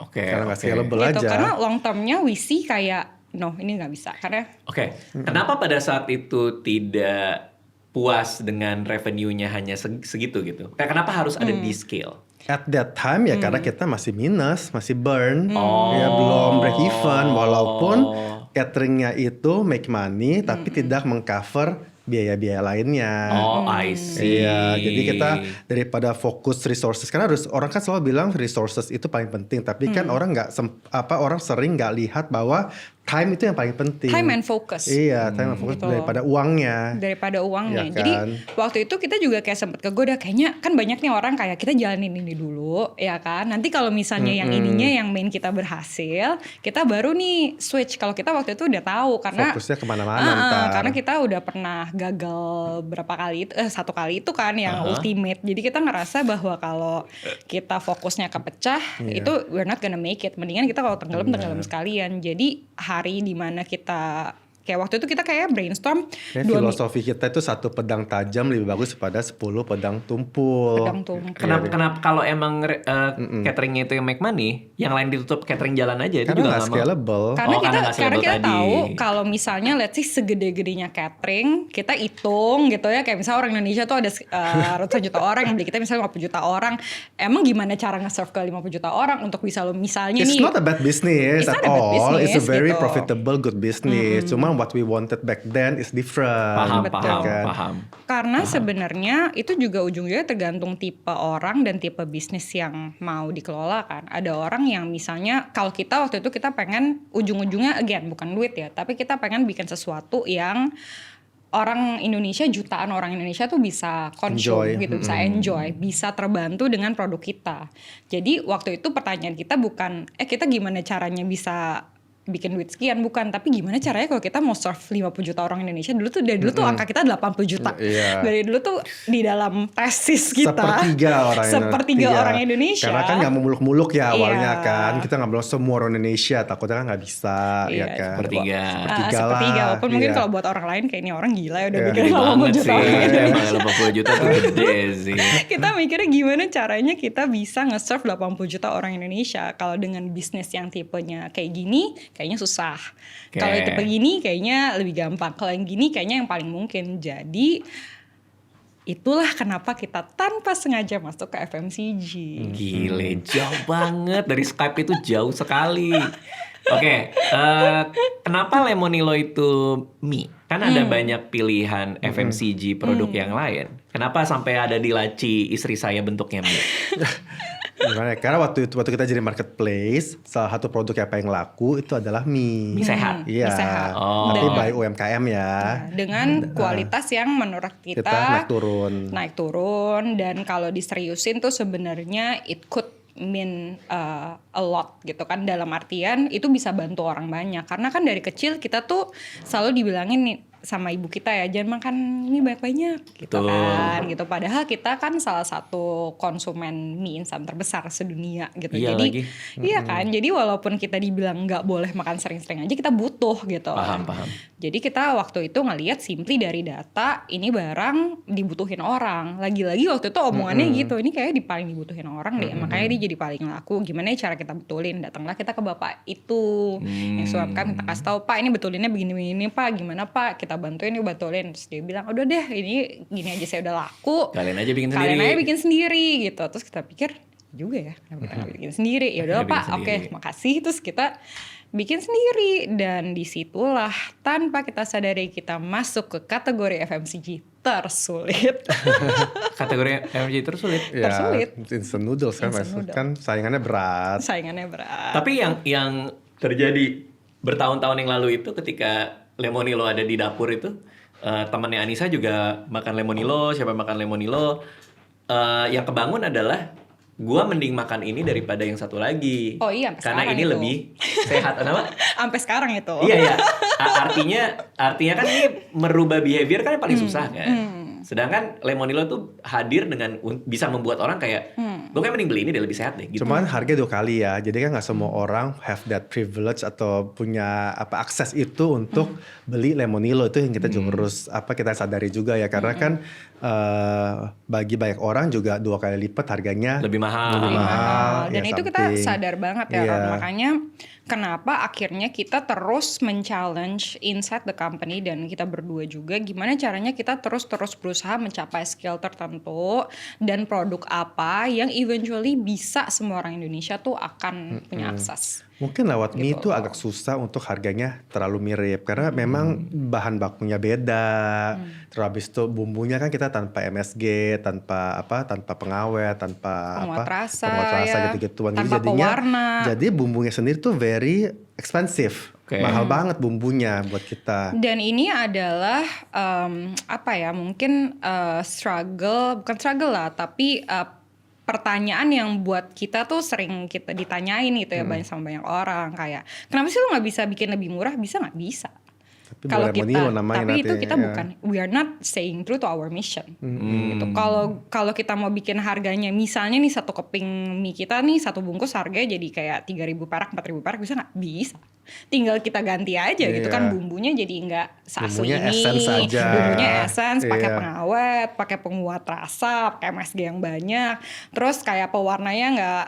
Oke. Karena nggak oke. scalable gitu. aja. Karena long termnya we see kayak no, ini nggak bisa karena Oke, kenapa pada saat itu tidak puas dengan revenue-nya hanya segitu gitu? Kayak kenapa harus ada di scale? At that time ya karena kita masih minus, masih burn, Oh. ya belum break even. Walaupun cateringnya itu make money, tapi tidak mengcover biaya-biaya lainnya. Oh, I see. Iya, jadi kita daripada fokus resources, karena orang kan selalu bilang resources itu paling penting, tapi kan orang orang sering nggak lihat bahwa time itu yang paling penting. time and focus. Iya, time and focus Gitu. daripada uangnya. Daripada uangnya. Iya Jadi kan? waktu itu kita juga kayak sempet kegoda, kayaknya kan banyak nih orang kayak kita jalanin ini dulu ya kan. Nanti kalau misalnya yang ininya yang main kita berhasil, kita baru nih switch. Kalau kita waktu itu udah tahu karena Fokusnya kemana-mana ntar. karena kita udah pernah gagal berapa kali itu, satu kali itu kan yang ultimate. Jadi kita ngerasa bahwa kalau kita fokusnya kepecah itu we're not gonna make it. Mendingan kita kalau tenggelam sekalian. Jadi hari dimana kita kayak waktu itu kita kayak brainstorm Kayak filosofi kita itu 1 pedang tajam lebih bagus daripada 10 pedang tumpul. pedang tumpul. Kenapa kalau emang cateringnya itu yang make money, yang lain ditutup catering jalan aja itu Karena juga nggak nggak mau. scalable. Karena Oh, karena nggak kita scalable tadi. tahu kalau misalnya let's say segede-gedenya catering, kita hitung gitu ya, kayak misalnya orang Indonesia tuh ada ratusan juta orang yang beli kita, misalnya 50 juta orang. Emang gimana cara nge-serve ke 50 juta orang untuk bisa lo misalnya It's nih not a bad business It's at not a bad all. It's a business, very gitu. profitable, good business. Cuma what we wanted back then is different. Paham, ya paham, kan? paham. Karena sebenarnya itu juga ujung-ujungnya tergantung tipe orang dan tipe bisnis yang mau dikelola kan. Ada orang yang misalnya kalau kita waktu itu kita pengen ujung-ujungnya again bukan duit ya, tapi kita pengen bikin sesuatu yang orang Indonesia, jutaan orang Indonesia tuh bisa consume Enjoy. gitu, bisa enjoy, bisa terbantu dengan produk kita. Jadi waktu itu pertanyaan kita bukan kita gimana caranya bisa bikin duit sekian, bukan, tapi gimana caranya kalau kita mau serve 50 juta orang Indonesia. Dari dulu tuh angka kita 80 juta. Dari dulu tuh di dalam tesis kita sepertiga orang Indonesia. Karena kan gak mau muluk-muluk ya awalnya kan. Kita gak mau semua orang Indonesia, takutnya kan gak bisa ya kan. Sepertiga walaupun mungkin kalau buat orang lain kayak ini orang gila ya udah bikin 80 juta sih. orang Indonesia. 80 juta tuh gede sih. Kita mikirnya gimana caranya kita bisa nge-serve 80 juta orang Indonesia. Kalau dengan bisnis yang tipenya kayak gini, kayaknya susah. Kalau tipe gini kayaknya lebih gampang. Kalau yang gini kayaknya yang paling mungkin. Jadi itulah kenapa kita tanpa sengaja masuk ke FMCG. Gile, jauh banget. Dari Skype itu jauh sekali. Oke, kenapa Lemonilo itu mie? Kan ada banyak pilihan FMCG produk yang lain. Kenapa sampai ada di laci istri saya bentuknya mie? Gimana ya? Karena waktu kita jadi marketplace, salah satu produk yang paling laku itu adalah mie. Mie sehat? Iya. Mie sehat. Tapi by UMKM ya. Dengan kualitas yang menurut kita naik turun. Dan kalau diseriusin tuh sebenarnya it could mean a lot gitu kan. Dalam artian itu bisa bantu orang banyak. Karena kan dari kecil kita tuh selalu dibilangin nih sama ibu kita ya, jangan makan mie banyak-banyak gitu kan gitu. Padahal kita kan salah satu konsumen mie instan terbesar sedunia gitu. Iya, jadi iya kan, jadi walaupun kita dibilang nggak boleh makan sering-sering aja, kita butuh gitu. Paham. Jadi kita waktu itu ngelihat simply dari data ini barang dibutuhin orang. Lagi-lagi waktu itu omongannya gitu, ini kayak paling dibutuhin orang deh, makanya dia jadi paling laku. Gimana cara kita betulin? Datanglah kita ke bapak itu yang suapkan, kita kasih tahu, Pak ini betulinnya begini-begini Pak, gimana Pak? Kita bantuin nih, betulin. Terus dia bilang, udah deh ini gini aja saya udah laku, Kalian aja bikin sendiri gitu. Terus kita pikir juga ya, kenapa kita nggak bikin sendiri? Ya udah Pak, oke, makasih. Terus kita bikin sendiri, dan disitulah tanpa kita sadari kita masuk ke kategori FMCG tersulit. Kategori FMCG tersulit? Ya, instant noodles kan, kan saingannya berat. Tapi yang terjadi bertahun-tahun yang lalu itu ketika Lemonilo ada di dapur itu, temannya Anissa juga makan Lemonilo, siapa makan Lemonilo, yang kebangun adalah gua mending makan ini daripada yang satu lagi. Oh iya, karena ini itu lebih sehat. Kenapa? Sampai sekarang itu. Iya. Artinya kan ini merubah behavior kan yang paling susah kan. Sedangkan Lemonilo tuh hadir dengan bisa membuat orang kayak, gue kayak mending beli ini deh, lebih sehat deh gitu. Cuman harga 2 kali ya, jadi kan gak semua orang have that privilege atau punya akses itu untuk beli Lemonilo. Itu yang kita juga harus kita sadari juga ya, karena kan bagi banyak orang juga 2 kali lipat harganya lebih mahal. Dan itu kita sadar banget ya, Ron. Makanya kenapa akhirnya kita terus men-challenge inside the company, dan kita berdua juga gimana caranya kita terus berusaha mencapai skill tertentu dan produk apa yang eventually bisa semua orang Indonesia tuh akan punya akses. Mungkin lewat mie itu agak susah untuk harganya terlalu mirip, karena memang bahan bakunya beda. Terus habis itu bumbunya kan kita tanpa MSG, tanpa pengawet, tanpa penguat rasa gitu-gituan. Tanpa pewarna. Jadi bumbunya sendiri tuh very expensive. Mahal banget bumbunya buat kita. Dan ini adalah mungkin bukan struggle lah, tapi pertanyaan yang buat kita tuh sering kita ditanyain gitu ya, sama banyak orang kayak, kenapa sih lu nggak bisa bikin lebih murah? Bisa nggak? Bisa. Kalau kita, tapi itu kita bukan, we are not saying true to our mission. Gitu. Kalau kita mau bikin harganya, misalnya nih satu keping mie kita nih, satu bungkus harganya jadi kayak 3.000 perak, 4.000 perak, bisa nggak? Bisa. Tinggal kita ganti aja gitu kan, bumbunya jadi nggak seasli ini. Bumbunya essence, pakai pengawet, pakai penguat rasa, pakai MSG yang banyak. Terus kayak pewarnanya nggak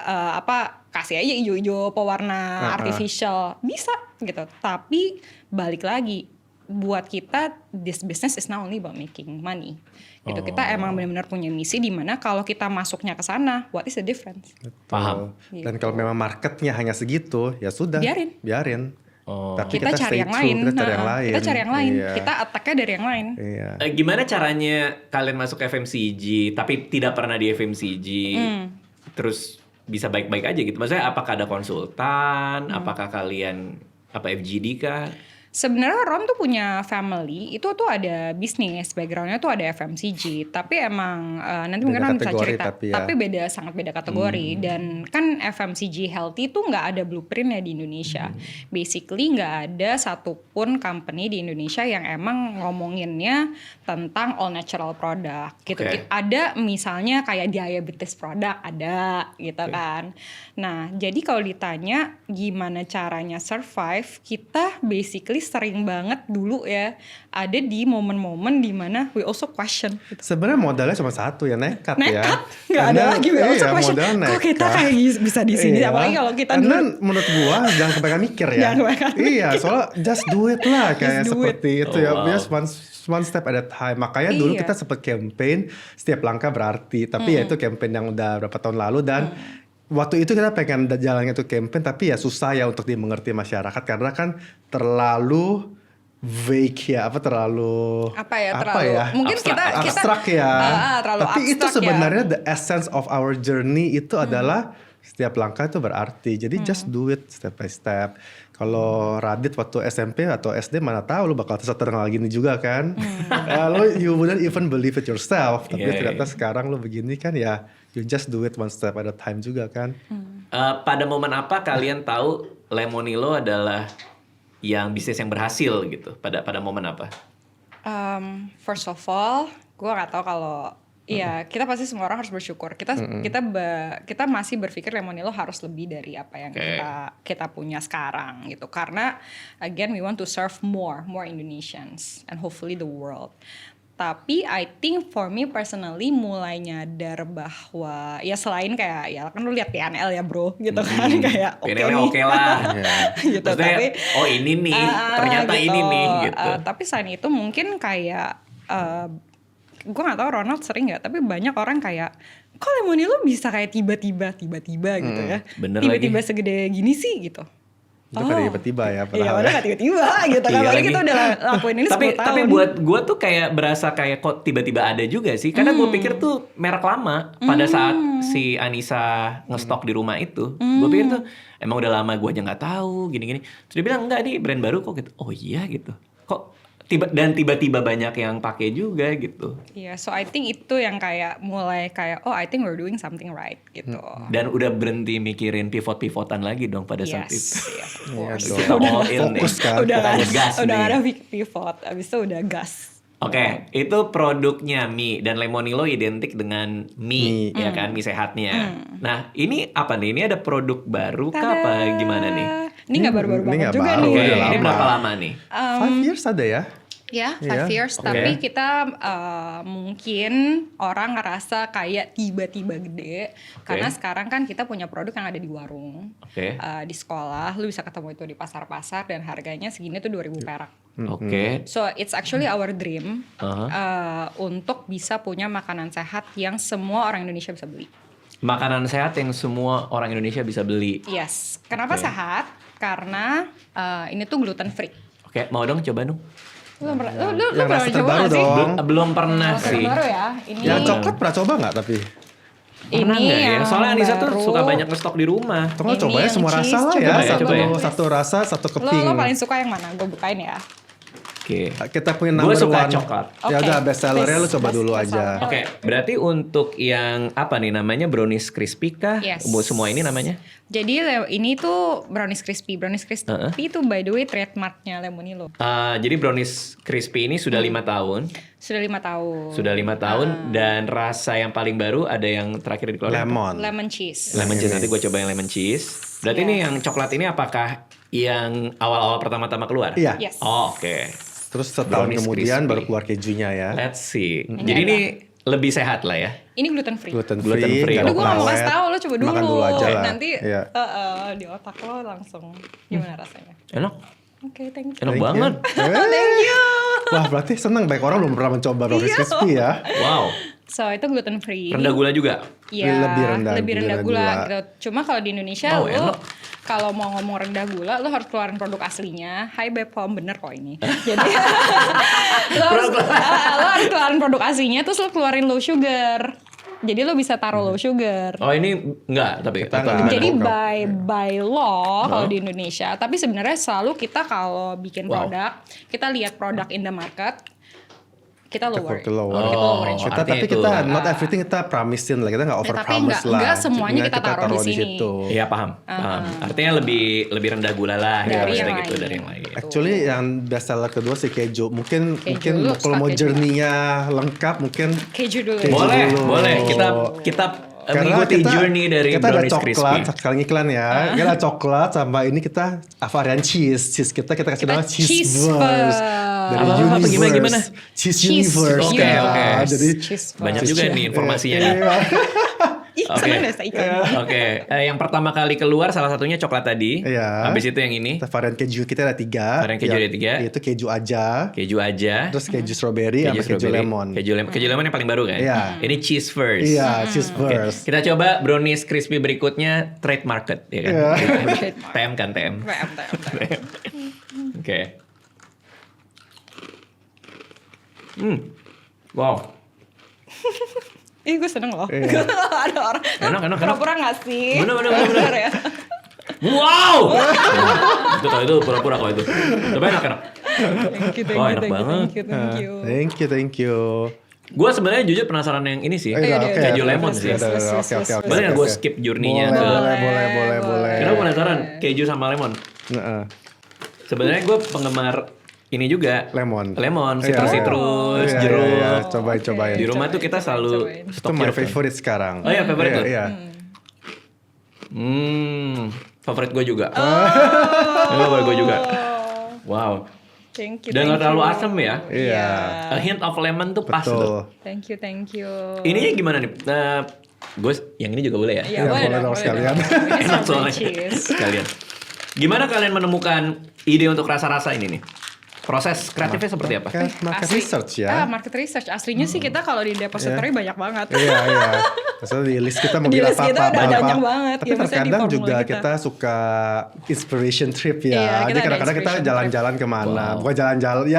kasih aja hijau-hijau pewarna artificial, bisa gitu. Tapi balik lagi, buat kita this business is not only about making money. Gitu. Kita emang benar-benar punya misi di mana kalau kita masuknya ke sana, what is the difference? Paham. Gitu. Dan kalau memang marketnya hanya segitu, ya sudah. Biarin. Tapi kita cari yang lain. Kita cari yang lain. Iya. Kita attack-nya dari yang lain. Iya. Gimana caranya kalian masuk FMCG tapi tidak pernah di FMCG, terus bisa baik-baik aja gitu? Maksudnya apakah ada konsultan? Apakah kalian FGD kah? Sebenarnya Ron tuh punya family, itu tuh ada bisnis, backgroundnya tuh ada FMCG, tapi emang nanti Beda mungkin Ron bisa kategori cerita, tapi ya. sangat beda kategori, dan kan FMCG healthy tuh nggak ada blueprintnya di Indonesia. Basically nggak ada satupun company di Indonesia yang emang ngomonginnya tentang all natural product gitu. Oke. Ada misalnya kayak diabetes product ada gitu kan. Nah jadi kalau ditanya gimana caranya survive, kita basically sering banget dulu ya ada di momen-momen dimana we also question gitu. Sebenarnya modalnya cuma satu ya, nekat ya. Nggak ada lagi we also question. Modal Kok nekat. kita kayak bisa di sini, apalagi kalau kita And dulu. then menurut gua jangan kebanyakan mikir ya. Jangan kebanyakan mikir. Iya, soalnya just do it lah kayak Just do seperti itu Oh, ya. wow. Just one step at a time. Makanya dulu Iya. kita sempat campaign setiap langkah berarti. Tapi ya itu campaign yang udah berapa tahun lalu dan waktu itu kita pengen jalan itu campaign tapi ya susah ya untuk dimengerti masyarakat karena kan terlalu vague ya, terlalu mungkin abstrak ya. terlalu Tapi itu abstrak ya. sebenarnya the essence of our journey itu adalah setiap langkah itu berarti. Jadi just do it step by step. Kalau Radit waktu SMP atau SD mana tahu lu bakal terkenal gini juga kan. Lo you wouldn't even believe it yourself. Tapi Iya, ternyata iya. sekarang lu begini kan ya you just do it one step at a time juga kan. Pada momen apa kalian tahu Lemonilo adalah yang bisnis yang berhasil gitu? Pada momen apa? First of all, gue nggak tahu kalau iya, kita pasti semua orang harus bersyukur. Kita masih berpikir Lemonilo harus lebih dari apa yang Oke. kita punya sekarang gitu. Karena again we want to serve more Indonesians and hopefully the world. Tapi I think for me personally mulai nyadar bahwa ya selain kayak ya kan lu lihat PNL ya bro gitu kan kayak oke PNL-nya nih. oke lah. Gitu, Maksudnya, tapi oh ini nih, ternyata gitu. ini nih gitu. Tapi selain itu mungkin kayak gue nggak tahu Ronald sering nggak, tapi banyak orang kayak kok Lemonilo bisa kayak tiba-tiba gitu ya, bener tiba-tiba lagi. segede gini sih gitu. Itu kan tiba-tiba ya. Iya, padahal padahal ya. nggak tiba-tiba gitu kan. Iya Padahal lagi. kita udah lakuin ini 10 tahun. Tapi buat gue tuh kayak berasa kayak kok tiba-tiba ada juga sih. Karena gue pikir tuh merek lama pada saat si Anissa ngestok di rumah itu. Gue pikir tuh emang udah lama gue aja nggak tahu gini-gini. Terus dia bilang enggak nih brand baru kok gitu. Oh iya gitu. Kok tiba-tiba banyak yang pakai juga gitu. Iya, so I think itu yang kayak mulai kayak oh I think we're doing something right gitu. Dan udah berhenti mikirin pivot-pivotan lagi dong pada saat itu. Yes, of Iya course. dong. Kita all in Fokus nih. kan. Udah Fokus gas udah nih. ada pivot, abis itu udah gas. Oke, itu produknya mie dan Lemonilo identik dengan mie, ya kan, mie sehatnya. Nah, ini apa nih? Ini ada produk baru kah apa gimana nih? Ini nggak baru-baru Ini banget nggak juga baru, nih. Oke, udah ini lama. berapa lama nih? 5 years ada ya? Ya, Iya, 5 years. oke. Tapi kita mungkin orang ngerasa kayak tiba-tiba gede. Karena sekarang kan kita punya produk yang ada di warung. Oke. Di sekolah, lu bisa ketemu itu di pasar-pasar dan harganya segini tuh 2.000 perak. Oke. So it's actually our dream Aha. untuk bisa punya makanan sehat yang semua orang Indonesia bisa beli. Makanan sehat yang semua orang Indonesia bisa beli. Yes. Kenapa Oke. sehat? Karena ini tuh gluten free. Oke, mau dong coba dong. Lu pernah Yang pernah rasa coba terbaru nggak sih? dong. Belum pernah Rasa sih. terbaru ya. Ini Yang coklat pernah coba nggak tapi? Pernah ini nggak ya? yang Soalnya Anissa tuh baru. suka banyak ngestok di rumah. Tunggu Ini coba ya yang semua cheese, rasa lah coba ya. ya, coba ya. Satu rasa, satu Lo keping. paling suka yang mana? Gue bukain ya. Oke. Kita punya Gue number suka one. coklat. Ya Oke. udah best sellernya lu Best- coba best dulu seller. aja. Oke, berarti untuk yang apa nih namanya brownies crispy kah? Yes. Semua ini namanya? Jadi ini tuh brownies crispy. Brownies crispy itu by the way trademarknya Lemonilo. Jadi brownies crispy ini sudah 5 tahun. Sudah 5 tahun. Sudah 5 tahun dan rasa yang paling baru ada yang terakhir dikeluarin. Lemon. Lemon cheese. Lemon cheese, nanti gue coba yang lemon cheese. Berarti Yes. ini yang coklat ini apakah yang awal-awal pertama-tama keluar? Iya. Yes. Oh, oke. Terus setahun Brownies kemudian crispy. baru keluar kejunya ya. Let's see. Ini Jadi ini enak. lebih sehat lah ya. Ini gluten free. Gluten Gluten free. free. nggak Aduh ada gue gak mau pengawet. kasih tau, lo coba dulu. Makan dulu aja lah. Nanti Iya. di otak lo langsung gimana rasanya. Enak. Oke, thank you. Enak Thank you. banget. Thank you. Wah berarti seneng banyak orang belum pernah mencoba brownies crispy ya. Wow. So itu gluten free. Rendah gula juga. Iya, Lebih rendah gula. gula. Gitu. Cuma kalau di Indonesia Oh, lo enak. kalau mau ngomong rendah gula, lo harus keluarin produk aslinya. Hai Bepom, bener kok ini. Jadi lo harus keluarin produk aslinya, terus lo keluarin low sugar. jadi lo bisa taruh low sugar. Oh ini enggak tapi Kita atau enggak. gimana? Jadi Bukan. by law kalau di Indonesia, tapi sebenarnya selalu kita kalau bikin Wow. produk, kita lihat produk in the market, kita lower. Kita lower. Kita lowerin Oh, sugar. Kita, artinya tapi itu. kita not everything kita promisein lah, kita nggak over tapi promise lah. enggak semuanya Jadinya kita taruh di sini. situ. Iya paham. Artinya lebih rendah gula lah ya, Dari maksudnya yang gitu lain. dari yang lain. Actually yang best seller kedua si keju. Mungkin lu kalau mau suka keju. journey-nya lengkap mungkin Keju dulu. Keju. Boleh, dulu. boleh. Kita mengikuti journey dari kita ada brownies coklat, crispy. sekali iklan ya. Kita ada coklat sama ini kita varian cheese. Cheese kita kasih Kita nama cheese cheeseverse. Dari Apa, universe. gimana? Cheese Cheese universe. Oke, kan. oke. Jadi Cheese Banyak first. juga nih informasinya nih. Iya. Ih, Oke. seneng deh saya iklan. Oke, yang pertama kali keluar salah satunya coklat tadi. Iya. Habis itu yang ini Varian keju kita ada 3. Varian keju ada 3. Itu keju aja. keju aja. Terus keju strawberry sama keju strawberry, lemon. Keju lemon yang paling baru kan? Iya. Ini cheese first. Iya, Oke, cheeseverse. kita coba brownies crispy berikutnya trade market ya kan? Iya. TM kan TM. TM. Oke. Wow. Ih, gue seneng loh. Iya. Ada orang. Enak. Pura-pura gak sih? Bener. ya. Wow. Itu kalau itu pura-pura kalau itu. Coba enak. Thank you, Oh, enak banget. Thank you. Thank you. Gue sebenarnya jujur penasaran yang ini sih. Iya, oke. Keju lemon sih. Oke. Boleh nggak gue skip journey-nya ke? Boleh. Karena gue penasaran keju sama lemon. Heeh. Sebenarnya gue penggemar ini juga. Lemon. Citrus, Iya, jeruk. iya, cobain. Di rumah tuh kita selalu cobain. Itu stok my jeruk kan. favorite sekarang. Oh iya, favorite tuh? Iya. Favorit gue juga. Ini favorit gue juga. Wow. Thank you. Dan nggak thank terlalu you. asam ya. Iya. A hint of lemon tuh pas tuh. Betul. Thank you. Ininya gimana nih? Gue yang ini juga boleh ya? Iya, Ya, boleh boleh dong, dong sekalian. dong. Ini Enak sama soalnya. cheese. Sekalian. Gimana kalian menemukan ide untuk rasa-rasa ini nih? Proses kreatifnya seperti apa? Market Asli- research ya. Market research. Aslinya sih kita kalau di depository banyak banget. Iya. Maksudnya di list kita mau Di bilang list kita apa-apa. udah apa-apa. banyak banget. Tapi Ya, maksudnya di terkadang formula juga kita. kita suka inspiration trip Iya, ya. kita Jadi ada kadang-kadang kita inspiration jalan-jalan kemana. Wow. Bukan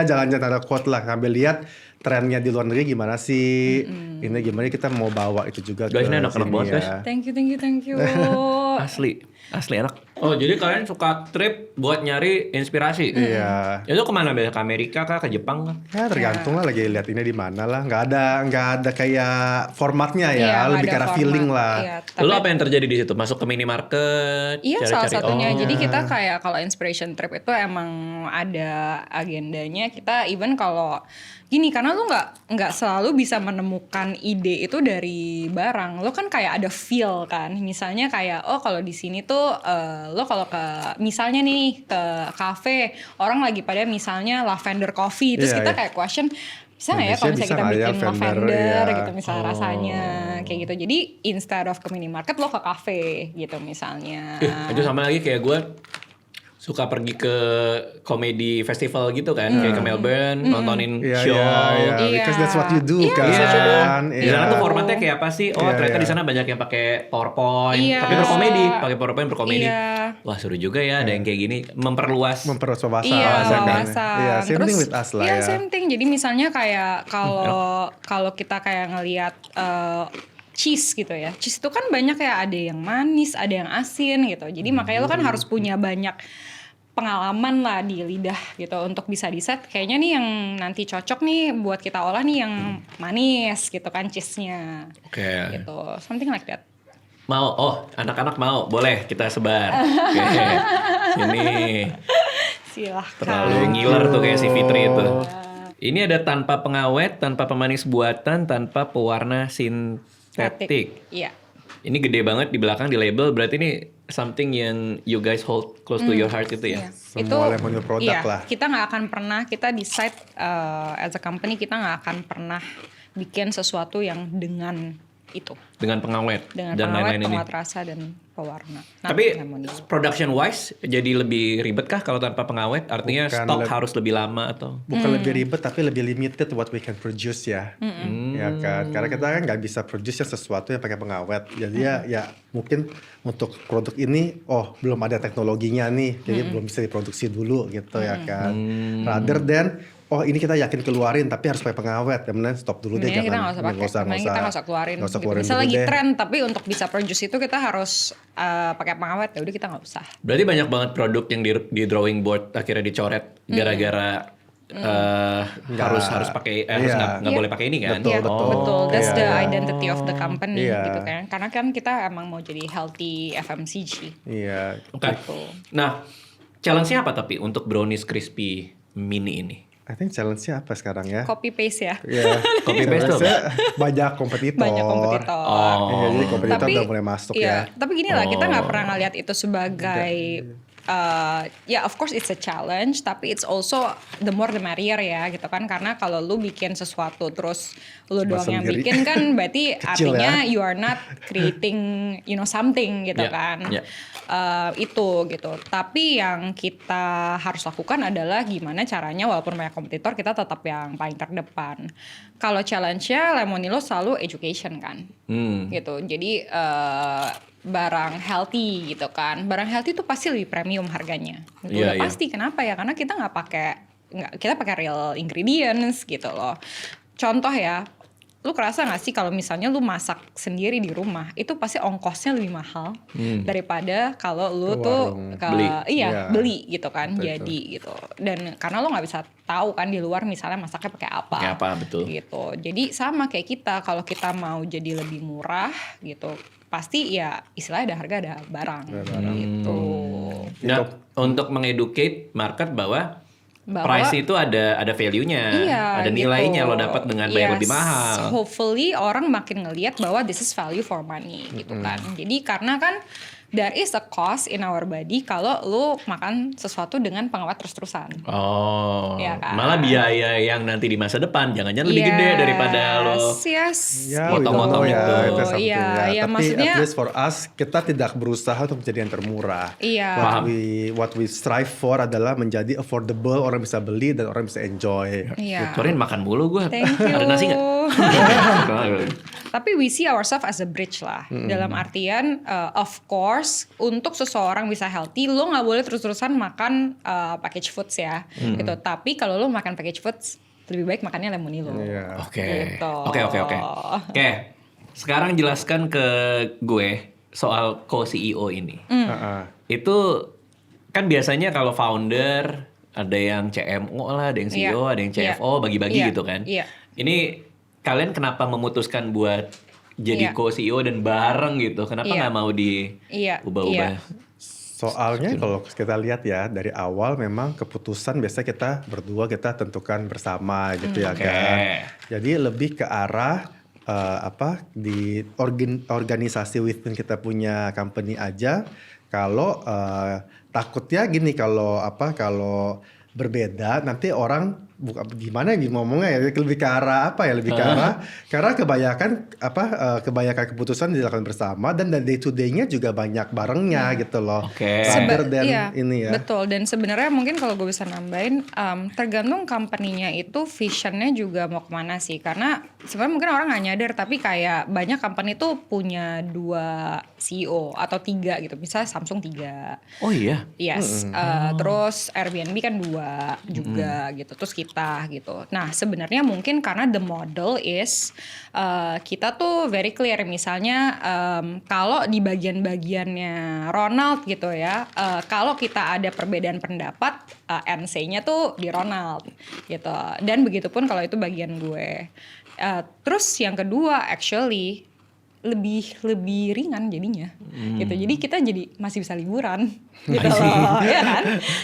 jalan-jalan ada quote lah. Ngambil lihat trennya di luar negeri gimana sih. Ini gimana kita mau bawa itu juga Guys, ke ini enak-enak sini banget, ya. guys. Thank you. Asli enak. Oh jadi kalian suka trip buat nyari inspirasi? Iya. Itu kemana biasa? Ke Amerika kah? Ke Jepang kah? Ya tergantung lah lagi lihat ini di mana lah. Nggak ada kayak formatnya ya. Iya, nggak Lebih ada karena format. feeling lah. Iya, Lu tapi- apa yang terjadi di situ? Masuk ke minimarket? Iya, salah cari-cari- satunya. Oh. Jadi kita kayak kalau inspiration trip itu emang ada agendanya. Kita even kalau gini, karena lu nggak selalu bisa menemukan ide itu dari barang. Lu kan kayak ada feel kan. Misalnya kayak kalau di sini tuh lo kalau ke misalnya nih ke cafe, orang lagi pada misalnya lavender coffee, terus Iya, kita iya. kayak question bisa nggak ya kalau misalnya Bisa kita nggak ya bikin lavender iya. gitu misalnya rasanya kayak gitu. Jadi instead of ke minimarket lo ke cafe gitu misalnya. Itu sama lagi kayak gue suka pergi ke komedi festival gitu kan, kayak ke Melbourne nontonin Iya, show. iya. Because that's what you do Iya, kan. that's what you do. Di sana Iya. tuh formatnya kayak apa sih? Oh Iya, ternyata iya. di sana banyak yang pakai PowerPoint, Iya. tapi berkomedi, pakai PowerPoint berkomedi. Iya. Wah seru juga ya, ada yang kayak gini, memperluas. Memperluas Iya, wawasan. wawasan. Iya, same Terus, thing with us lah iya, ya. same thing. Jadi misalnya kayak kalau kita kayak ngelihat cheese gitu ya. Cheese itu kan banyak ya, ada yang manis, ada yang asin gitu. Jadi makanya lo kan harus punya banyak pengalaman lah di lidah gitu untuk bisa di-set. Kayaknya nih yang nanti cocok nih buat kita olah nih yang manis gitu kan cheese-nya. Oke. Gitu. Something like that. Mau, anak-anak mau, boleh kita sebar. Oke. Sini. Silahkan. Terlalu ngiler tuh kayak si Fitri itu. Ini ada tanpa pengawet, tanpa pemanis buatan, tanpa pewarna sintetik. Iya. Ini gede banget di belakang di label, berarti ini something yang you guys hold close to your heart itu ya? Iya. Semua lemon new product iya, lah. Kita nggak akan pernah, kita decide as a company kita nggak akan pernah bikin sesuatu yang dengan itu, Dengan pengawet dengan dan pengawet, lain-lain ini. penguat rasa dan pewarna. Tapi Nothing harmonious. production wise jadi lebih ribet kah kalau tanpa pengawet? Artinya Bukan, stok harus lebih lama atau? Bukan lebih ribet tapi lebih limited what we can produce ya. Ya kan. Karena kita kan nggak bisa produce yang sesuatu yang pakai pengawet. Jadi ya mungkin untuk produk ini belum ada teknologinya nih. Jadi belum bisa diproduksi dulu gitu ya kan. Rather than oh ini kita yakin keluarin tapi harus pakai pengawet, kemudian stop dulu deh, Mendingan kita jangan nggak usah pakai, mending kita nggak usah keluarin. nggak usah Gitu. keluarin Misal dulu lagi deh. tren, tapi untuk bisa produce itu kita harus pakai pengawet, ya udah kita nggak usah. Berarti banyak banget produk yang di drawing board akhirnya dicoret gara-gara harus pakai harus nggak boleh pakai ini kan? Betul, Iya, betul. betul. That's Iya, the iya. identity of the company Iya. gitu kan. Karena kan kita emang mau jadi healthy FMCG. Iya. Oke. Nah, challenge-nya apa tapi untuk brownies crispy mini ini? I think challenge-nya apa sekarang ya? Copy paste ya. Iya. Copy paste tuh apa? Challenge-nya banyak kompetitor. Banyak kompetitor. Iya, jadi kompetitor udah mulai masuk iya, ya. Tapi gini lah, kita nggak pernah ngeliat itu sebagai ya of course it's a challenge, tapi it's also the more the merrier ya gitu kan, karena kalau lu bikin sesuatu terus lu doang yang sendiri. bikin kan berarti Kecil artinya ya. you are not creating something gitu Yeah, kan. yeah. Itu gitu. Tapi yang kita harus lakukan adalah gimana caranya walaupun banyak kompetitor kita tetap yang paling terdepan. Kalau challenge-nya Lemonilo selalu education kan. Gitu. Jadi barang healthy gitu kan. Barang healthy itu pasti lebih premium harganya. Itu Iya, udah iya. pasti. Kenapa ya? Karena kita kita pakai real ingredients gitu loh. Contoh ya, lu kerasa gak sih kalau misalnya lu masak sendiri di rumah, itu pasti ongkosnya lebih mahal daripada kalau lu Ke tuh warung. Beli. Iya. beli gitu kan. Betul, Jadi gitu. Dan karena lu nggak bisa tahu kan di luar misalnya masaknya pakai apa. Pakai apa, betul. Gitu. Jadi sama kayak kita, kalau kita mau jadi lebih murah gitu, pasti ya istilahnya ada harga ada barang gitu. Nah, untuk mengeducate market bahwa Bahwa- price itu ada value-nya, Iya, ada gitu. nilainya lo dapat dengan bayar lebih mahal. Hopefully orang makin ngelihat bahwa this is value for money gitu kan. Jadi karena kan there is a cost in our body kalau lu makan sesuatu dengan pengawet terus-terusan. Oh, Iya kan? malah biaya yang nanti di masa depan jangan-jangan lebih gede daripada lo. Yes. Ya, Motong-motong we don't know itu. ya, something Iya, ya. iya, Tapi maksudnya- at least for us, kita tidak berusaha untuk menjadi yang termurah. Iya. Paham. What we strive for adalah menjadi affordable, orang bisa beli dan orang bisa enjoy. Iya. Soalnya makan mulu gue. Thank you. Ada nasi nggak? Tapi we see ourselves as a bridge lah. Dalam artian, of course, untuk seseorang bisa healthy, lo nggak boleh terus-terusan makan package foods ya. Gitu. Tapi kalau lo makan package foods, lebih baik makannya Lemonilo. Iya. Oke. Gitu. Oke. Sekarang jelaskan ke gue soal co-CEO ini. Itu kan biasanya kalau founder ada yang CMO lah, ada yang CEO, Iya. ada yang CFO, bagi-bagi Iya. gitu kan. Iya. Ini kalian kenapa memutuskan buat jadi Iya. co-CEO dan bareng gitu? Kenapa Iya. nggak mau Iya. diubah-ubah? Soalnya kalau kita lihat ya dari awal memang keputusan biasa kita berdua kita tentukan bersama gitu ya Oke. kan. Jadi lebih ke arah di organisasi within kita punya company aja. Kalau takutnya gini kalau berbeda nanti orang gimana ngomongnya ya lebih ke arah lebih ke arah karena kebanyakan keputusan dilakukan bersama dan day to day-nya juga banyak barengnya gitu loh. Oke. Rather than Iya, ini ya. betul. Dan sebenarnya mungkin kalau gue bisa nambahin, tergantung company-nya itu visionnya juga mau kemana sih. Karena sebenarnya mungkin orang nggak nyadar, tapi kayak banyak company tuh punya 2 CEO atau 3 gitu. Misalnya Samsung 3. Oh iya. Yes, terus Airbnb kan 2 juga gitu, terus kita gitu. Nah sebenarnya mungkin karena the model is kita tuh very clear, misalnya kalau di bagian-bagiannya Ronald gitu ya, kalau kita ada perbedaan pendapat, NC-nya tuh di Ronald gitu. Dan begitupun kalau itu bagian gue. Terus yang kedua actually lebih ringan jadinya gitu, jadi kita jadi masih bisa liburan gitu loh ya kan.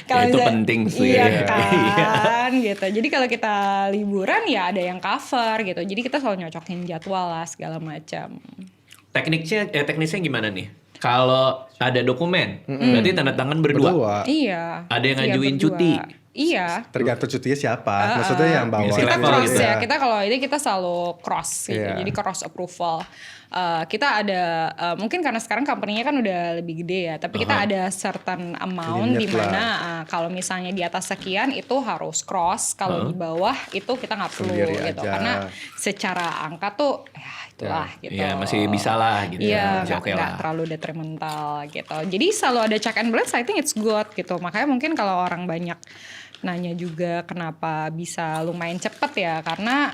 Kalau itu misalnya- penting sih. iya Iya. kan gitu, jadi kalau kita liburan ya ada yang cover gitu, jadi kita selalu nyocokin jadwal lah segala macam. Teknisnya gimana nih? Kalau ada dokumen, berarti tanda tangan berdua. Iya, Ada yang iya, ngajuin berdua. cuti. Iya. Tergantung cutinya siapa. Maksudnya yang bawa. Ngisi Kita level cross gitu. ya, kita kalau ini kita selalu cross gitu, Iya. jadi cross approval. Kita ada mungkin karena sekarang company-nya kan udah lebih gede ya, tapi kita ada certain amount Limit di mana kalau misalnya di atas sekian itu harus cross, kalau di bawah itu kita nggak perlu Sendiri gitu, aja. karena secara angka tuh ya itulah gitu. Iya, masih bisa lah gitu. Iya, Masih oke nggak lah. terlalu detrimental gitu. Jadi selalu ada check and balance, I think it's good gitu. Makanya mungkin kalau orang banyak nanya juga kenapa bisa lumayan cepet ya, karena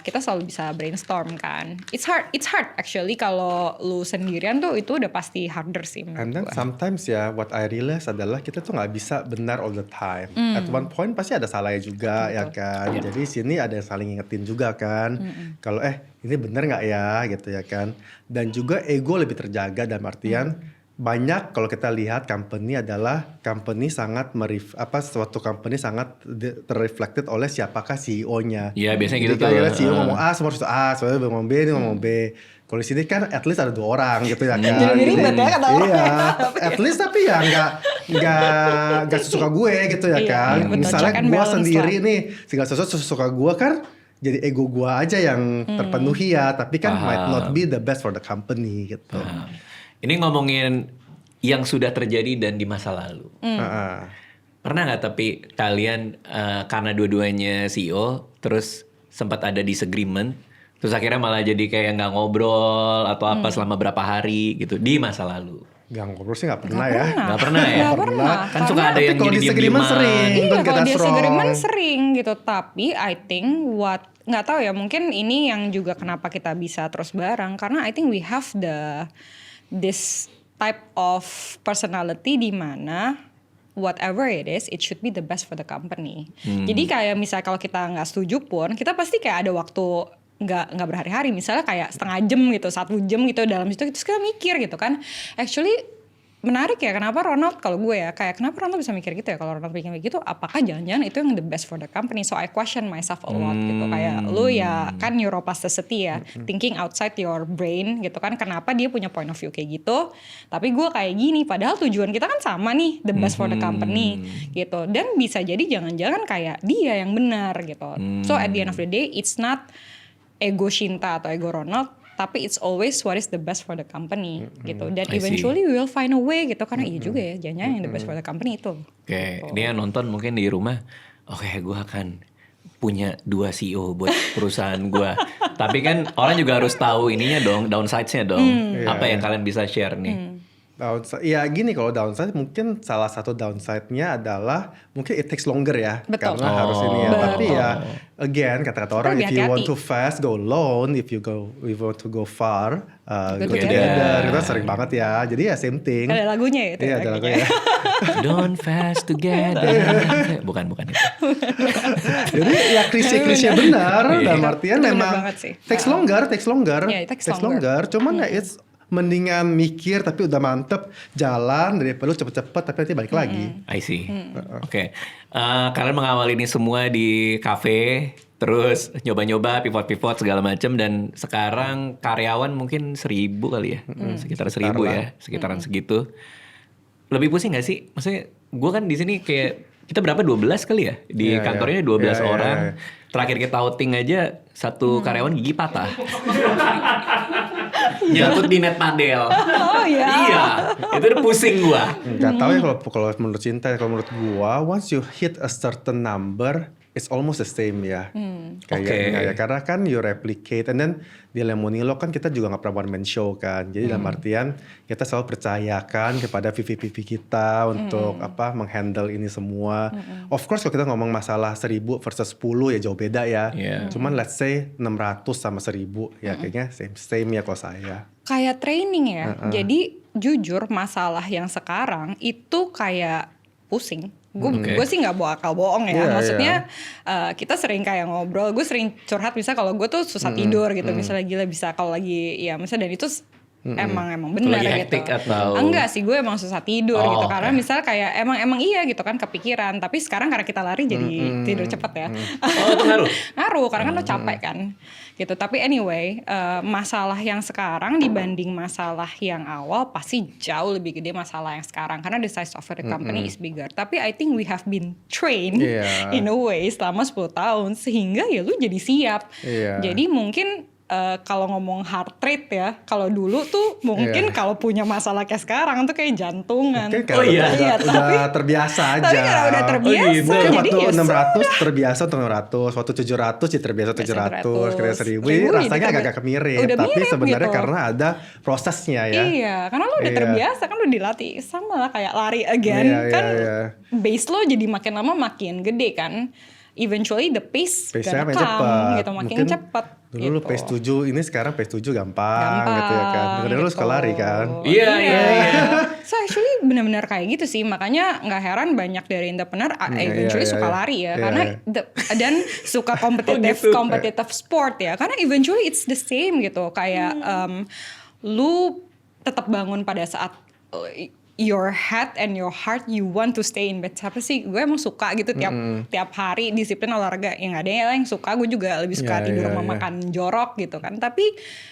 kita selalu bisa brainstorm kan. It's hard actually kalau lu sendirian tuh itu udah pasti harder sih menurut And then gua. sometimes ya, what I realize adalah kita tuh nggak bisa benar all the time. At one point pasti ada salahnya juga ya kan. Jadi sini ada yang saling ngingetin juga kan. Kalau ini benar nggak ya gitu ya kan. Dan juga ego lebih terjaga dalam artian banyak kalau kita lihat company adalah company sangat suatu company sangat terreflected oleh siapakah CEO-nya. Iya, biasanya gitu Jadi kalau tuh. CEO ngomong A, semua harus A, soalnya ngomong B, ini ngomong B. Kalau di sini kan at least ada 2 orang gitu ya kan. Jadi ribet ya kata orang. Iya, at least tapi ya nggak sesuka gue gitu ya kan. betul, Misalnya check and gue balance sendiri lah. nih, segala sesuatu sesuka gue kan jadi ego gue aja yang terpenuhi ya. Tapi kan might not be the best for the company gitu. Ini ngomongin yang sudah terjadi dan di masa lalu. Heeh. Pernah nggak tapi kalian karena dua-duanya CEO terus sempat ada disagreement, terus akhirnya malah jadi kayak nggak ngobrol atau apa selama berapa hari gitu di masa lalu? Gak ngobrol sih gak pernah ya. Nggak pernah ya? Nggak pernah. Kan suka ada yang Tapi kalau jadi disagreement diem-dieman. sering. Iya, Don't get kalau us disagreement wrong. sering gitu, tapi I think nggak tahu ya, mungkin ini yang juga kenapa kita bisa terus bareng, karena I think we have this type of personality di mana whatever it is, it should be the best for the company. Jadi kayak misalnya kalau kita nggak setuju pun, kita pasti kayak ada waktu nggak berhari-hari, misalnya kayak setengah jam gitu, 1 jam gitu dalam situ, terus kita mikir gitu kan. Actually menarik ya, kenapa Ronald, kalau gue ya kayak kenapa Ronald bisa mikir gitu ya, kalau Ronald pikir gitu apakah jangan-jangan itu yang the best for the company. So I question myself a lot gitu, kayak lu ya kan neuroplasticity ya, thinking outside your brain gitu kan, kenapa dia punya point of view kayak gitu tapi gue kayak gini, padahal tujuan kita kan sama nih, the best for the company gitu. Dan bisa jadi jangan-jangan kayak dia yang benar gitu. So at the end of the day it's not ego Shinta atau ego Ronald, tapi it's always what is the best for the company gitu. Dan I see. eventually we will find a way gitu, karena iya juga ya, jangan-jangan yang the best for the company itu. Oke, dia nonton mungkin di rumah. Oke, gue akan punya 2 CEO buat perusahaan gue. Tapi kan orang juga harus tahu ininya dong, downside-nya dong. Apa yang kalian bisa share nih? Downside, ya gini, kalau downside mungkin salah satu downside-nya adalah mungkin it takes longer ya. Betul. Karena harus ini ya. Betul. Tapi ya again kata-kata orang, Tapi if you want hati-hati. to fast, go alone. If you want to go far, Go go together. together. Kita sering banget ya. Jadi ya same thing. Ada lagunya ya itu. Iya, ya, ada kayaknya. lagunya. Don't fast together. Bukan itu. Jadi ya klise-klise benar. Iya. Dalam artian Itu benar memang banget sih. takes longer. Iya, it takes longer. Cuman ya it's mendingan mikir tapi udah mantep jalan daripada lu cepet-cepet tapi nanti balik lagi. I see. Oke. Kalian mengawali ini semua di kafe, terus nyoba-nyoba pivot-pivot segala macam, dan sekarang karyawan mungkin 1,000 kali ya, sekitar 1,000 ya, sekitaran segitu. Lebih pusing gak sih? Maksudnya gue kan di sini kayak kita berapa 12 kali ya di Iya, kantornya iya. 12 Iya, orang. iya. Terakhir kita outing aja satu karyawan gigi patah. Nyangkut di net padel. Oh iya. Iya, itu udah pusing gua. Gak tahu ya kalau menurut Cinta, kalau menurut gua once you hit a certain number it's almost the same ya. Kayak karena kan you replicate, and then di Lemonilo kan kita juga nggak pernah one man show kan. Jadi dalam artian kita selalu percayakan kepada VP kita untuk menghandle ini semua. Of course kalau kita ngomong masalah 1,000 versus 10 ya jauh beda ya. Yeah. Cuman let's say 600 sama 1,000 ya kayaknya same ya kalau saya. Kayak training ya. Jadi jujur masalah yang sekarang itu kayak pusing. Gue sih nggak bawa akal bohong ya. Iya, Maksudnya kita sering kayak ngobrol. Gue sering curhat misalnya kalau gue tuh susah tidur gitu. Misalnya gila bisa kalau lagi ya misalnya, dan itu emang benar Lagi gitu. hektik atau? Enggak sih, gue emang susah tidur Oh, gitu. oke. Karena misalnya kayak emang iya gitu kan, kepikiran. Tapi sekarang karena kita lari jadi tidur cepet ya. Oh, itu ngaruh? Ngaruh karena kan lo capek kan gitu. Tapi anyway, masalah yang sekarang dibanding masalah yang awal pasti jauh lebih gede masalah yang sekarang, karena the size of the company is bigger. Tapi I think we have been trained Iya. in a way selama 10 tahun sehingga ya lu jadi siap. Iya. Jadi mungkin kalau ngomong heart rate ya, kalau dulu tuh mungkin kalau punya masalah kayak sekarang tuh kayak jantungan. Mungkin kayak udah terbiasa aja. Tapi karena udah terbiasa, Mungkin jadi waktu ya 600 terbiasa untuk 600, waktu 700 ya terbiasa 700, kira 1000. Ini rasanya agak mirip, tapi mirip sebenarnya gitu. karena ada prosesnya ya. Iya, karena lo udah terbiasa kan, udah dilatih sama lah kayak lari again kan. Base lo jadi makin lama makin gede kan. Eventually the pace-nya makin cepat. gitu, makin cepat. Dulu gitu. lu pace 7, ini sekarang pace 7 gampang gitu ya kan. Dengar lu suka lari kan. Iya. So actually benar-benar kayak gitu sih. Makanya nggak heran banyak dari entrepreneur eventually suka lari ya. Karena dan suka competitive sport ya. Karena eventually it's the same gitu. Kayak lu tetap bangun pada saat your head and your heart you want to stay in bed. Siapa sih? Gue emang suka gitu tiap hari disiplin olahraga. Yang ada yang suka, gue juga lebih suka tidur sama makan jorok gitu kan. Tapi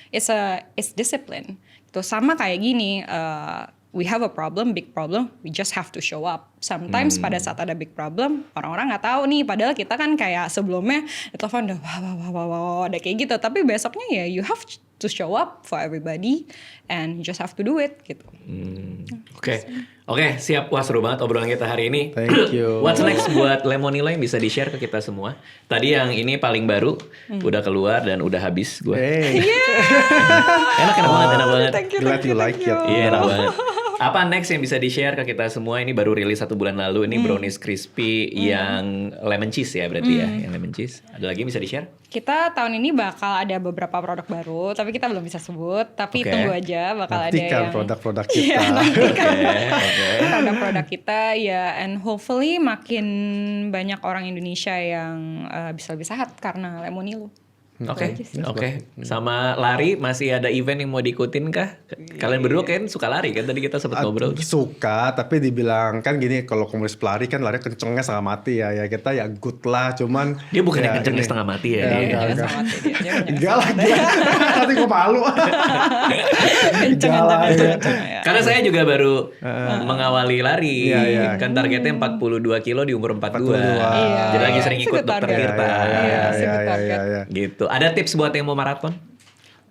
it's discipline. Itu sama kayak gini. We have a problem, big problem. We just have to show up. Sometimes pada saat ada big problem, orang-orang nggak tahu nih. Padahal kita kan kayak sebelumnya telepon udah wah, udah kayak gitu. Tapi besoknya ya you have to show up for everybody and you just have to do it gitu. Oke, siap. Wah, seru banget obrolan kita hari ini. Thank you. What's next buat Lemonilo yang bisa di-share ke kita semua? Tadi yang ini paling baru udah keluar dan udah habis gue. Enak banget. Glad you like it. Iya, enak banget. Apa next yang bisa di-share ke kita semua? Ini baru rilis 1 bulan lalu. Ini brownies crispy yang lemon cheese ya berarti ya. Yang lemon cheese. Ada lagi yang bisa di-share? Kita tahun ini bakal ada beberapa produk baru, tapi kita belum bisa sebut. Tapi tunggu aja, bakal ada yang produk-produk kita. Produk-produk kita ya, and hopefully makin banyak orang Indonesia yang bisa lebih sehat karena Lemonilo. Oke. Sama lari masih ada event yang mau diikutin kah? Kalian berdua kan suka lari kan? Tadi kita sempat ngobrol. Suka, tapi dibilang kan gini, kalau komunitas pelari kan lari kencengnya setengah mati ya. Ya kita ya good lah, cuman dia bukan yang kencengnya setengah mati ya. Enggak lah, nanti gue malu. Karena saya juga baru mengawali lari. Kan targetnya 42 kilo di umur 42. Jadi lagi sering ikut dokter Tirta. Gitu. Ada tips buat yang mau maraton?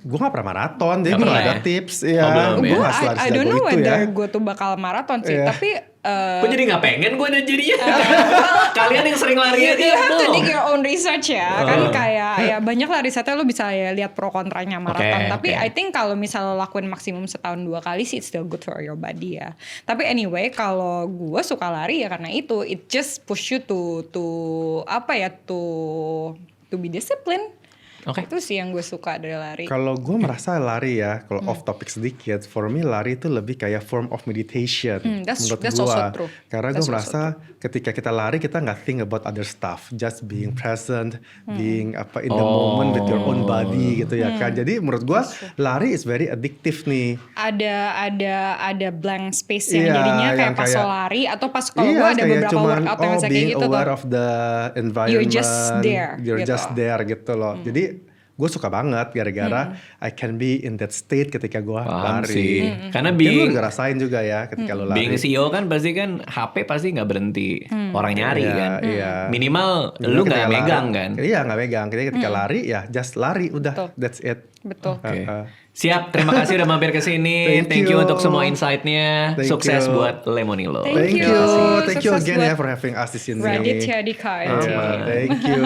Gue gak pernah maraton, jadi belum ada tips. Ya. Gue I don't know whether gue tuh bakal maraton sih, tapi kok jadi gak pengen gue jadinya? Kalian yang sering lari aja. You have to do your own research ya. Kan kayak ya banyak lah risetnya, lo bisa ya lihat pro kontranya maraton. Tapi I think kalau misalnya lo lakuin maksimum setahun 2 kali sih, it's still good for your body ya. Tapi anyway, kalau gue suka lari ya karena itu, it just push you to be disciplined. Itu sih yang gue suka dari lari. Kalau gue merasa lari ya, kalau off topic sedikit, for me lari itu lebih kayak form of meditation menurut gue. Karena gue merasa ketika kita lari, kita nggak think about other stuff, just being present, being in the moment with your own body gitu ya kan. Jadi menurut gue lari is very addictive nih. Ada blank space yang jadinya kayak pas lo lari atau pas kalau gue ada beberapa workout yang kayak gitu tuh. Being aware of the environment, you're just there gitu loh. Jadi gue suka banget gara-gara I can be in that state ketika gue lari. Karena lu juga rasain juga ya ketika lu lari. Being CEO kan pasti kan HP pasti nggak berhenti orang nyari kan. Minimal lu nggak megang kan. Iya nggak megang. Jadi ketika lari ya just lari udah. That's it. Betul. Siap, terima kasih udah mampir ke sini. Thank you untuk semua insight-nya. Sukses buat Lemonilo. Thank you again ya for having us di sini. Raditya Dika. Thank you.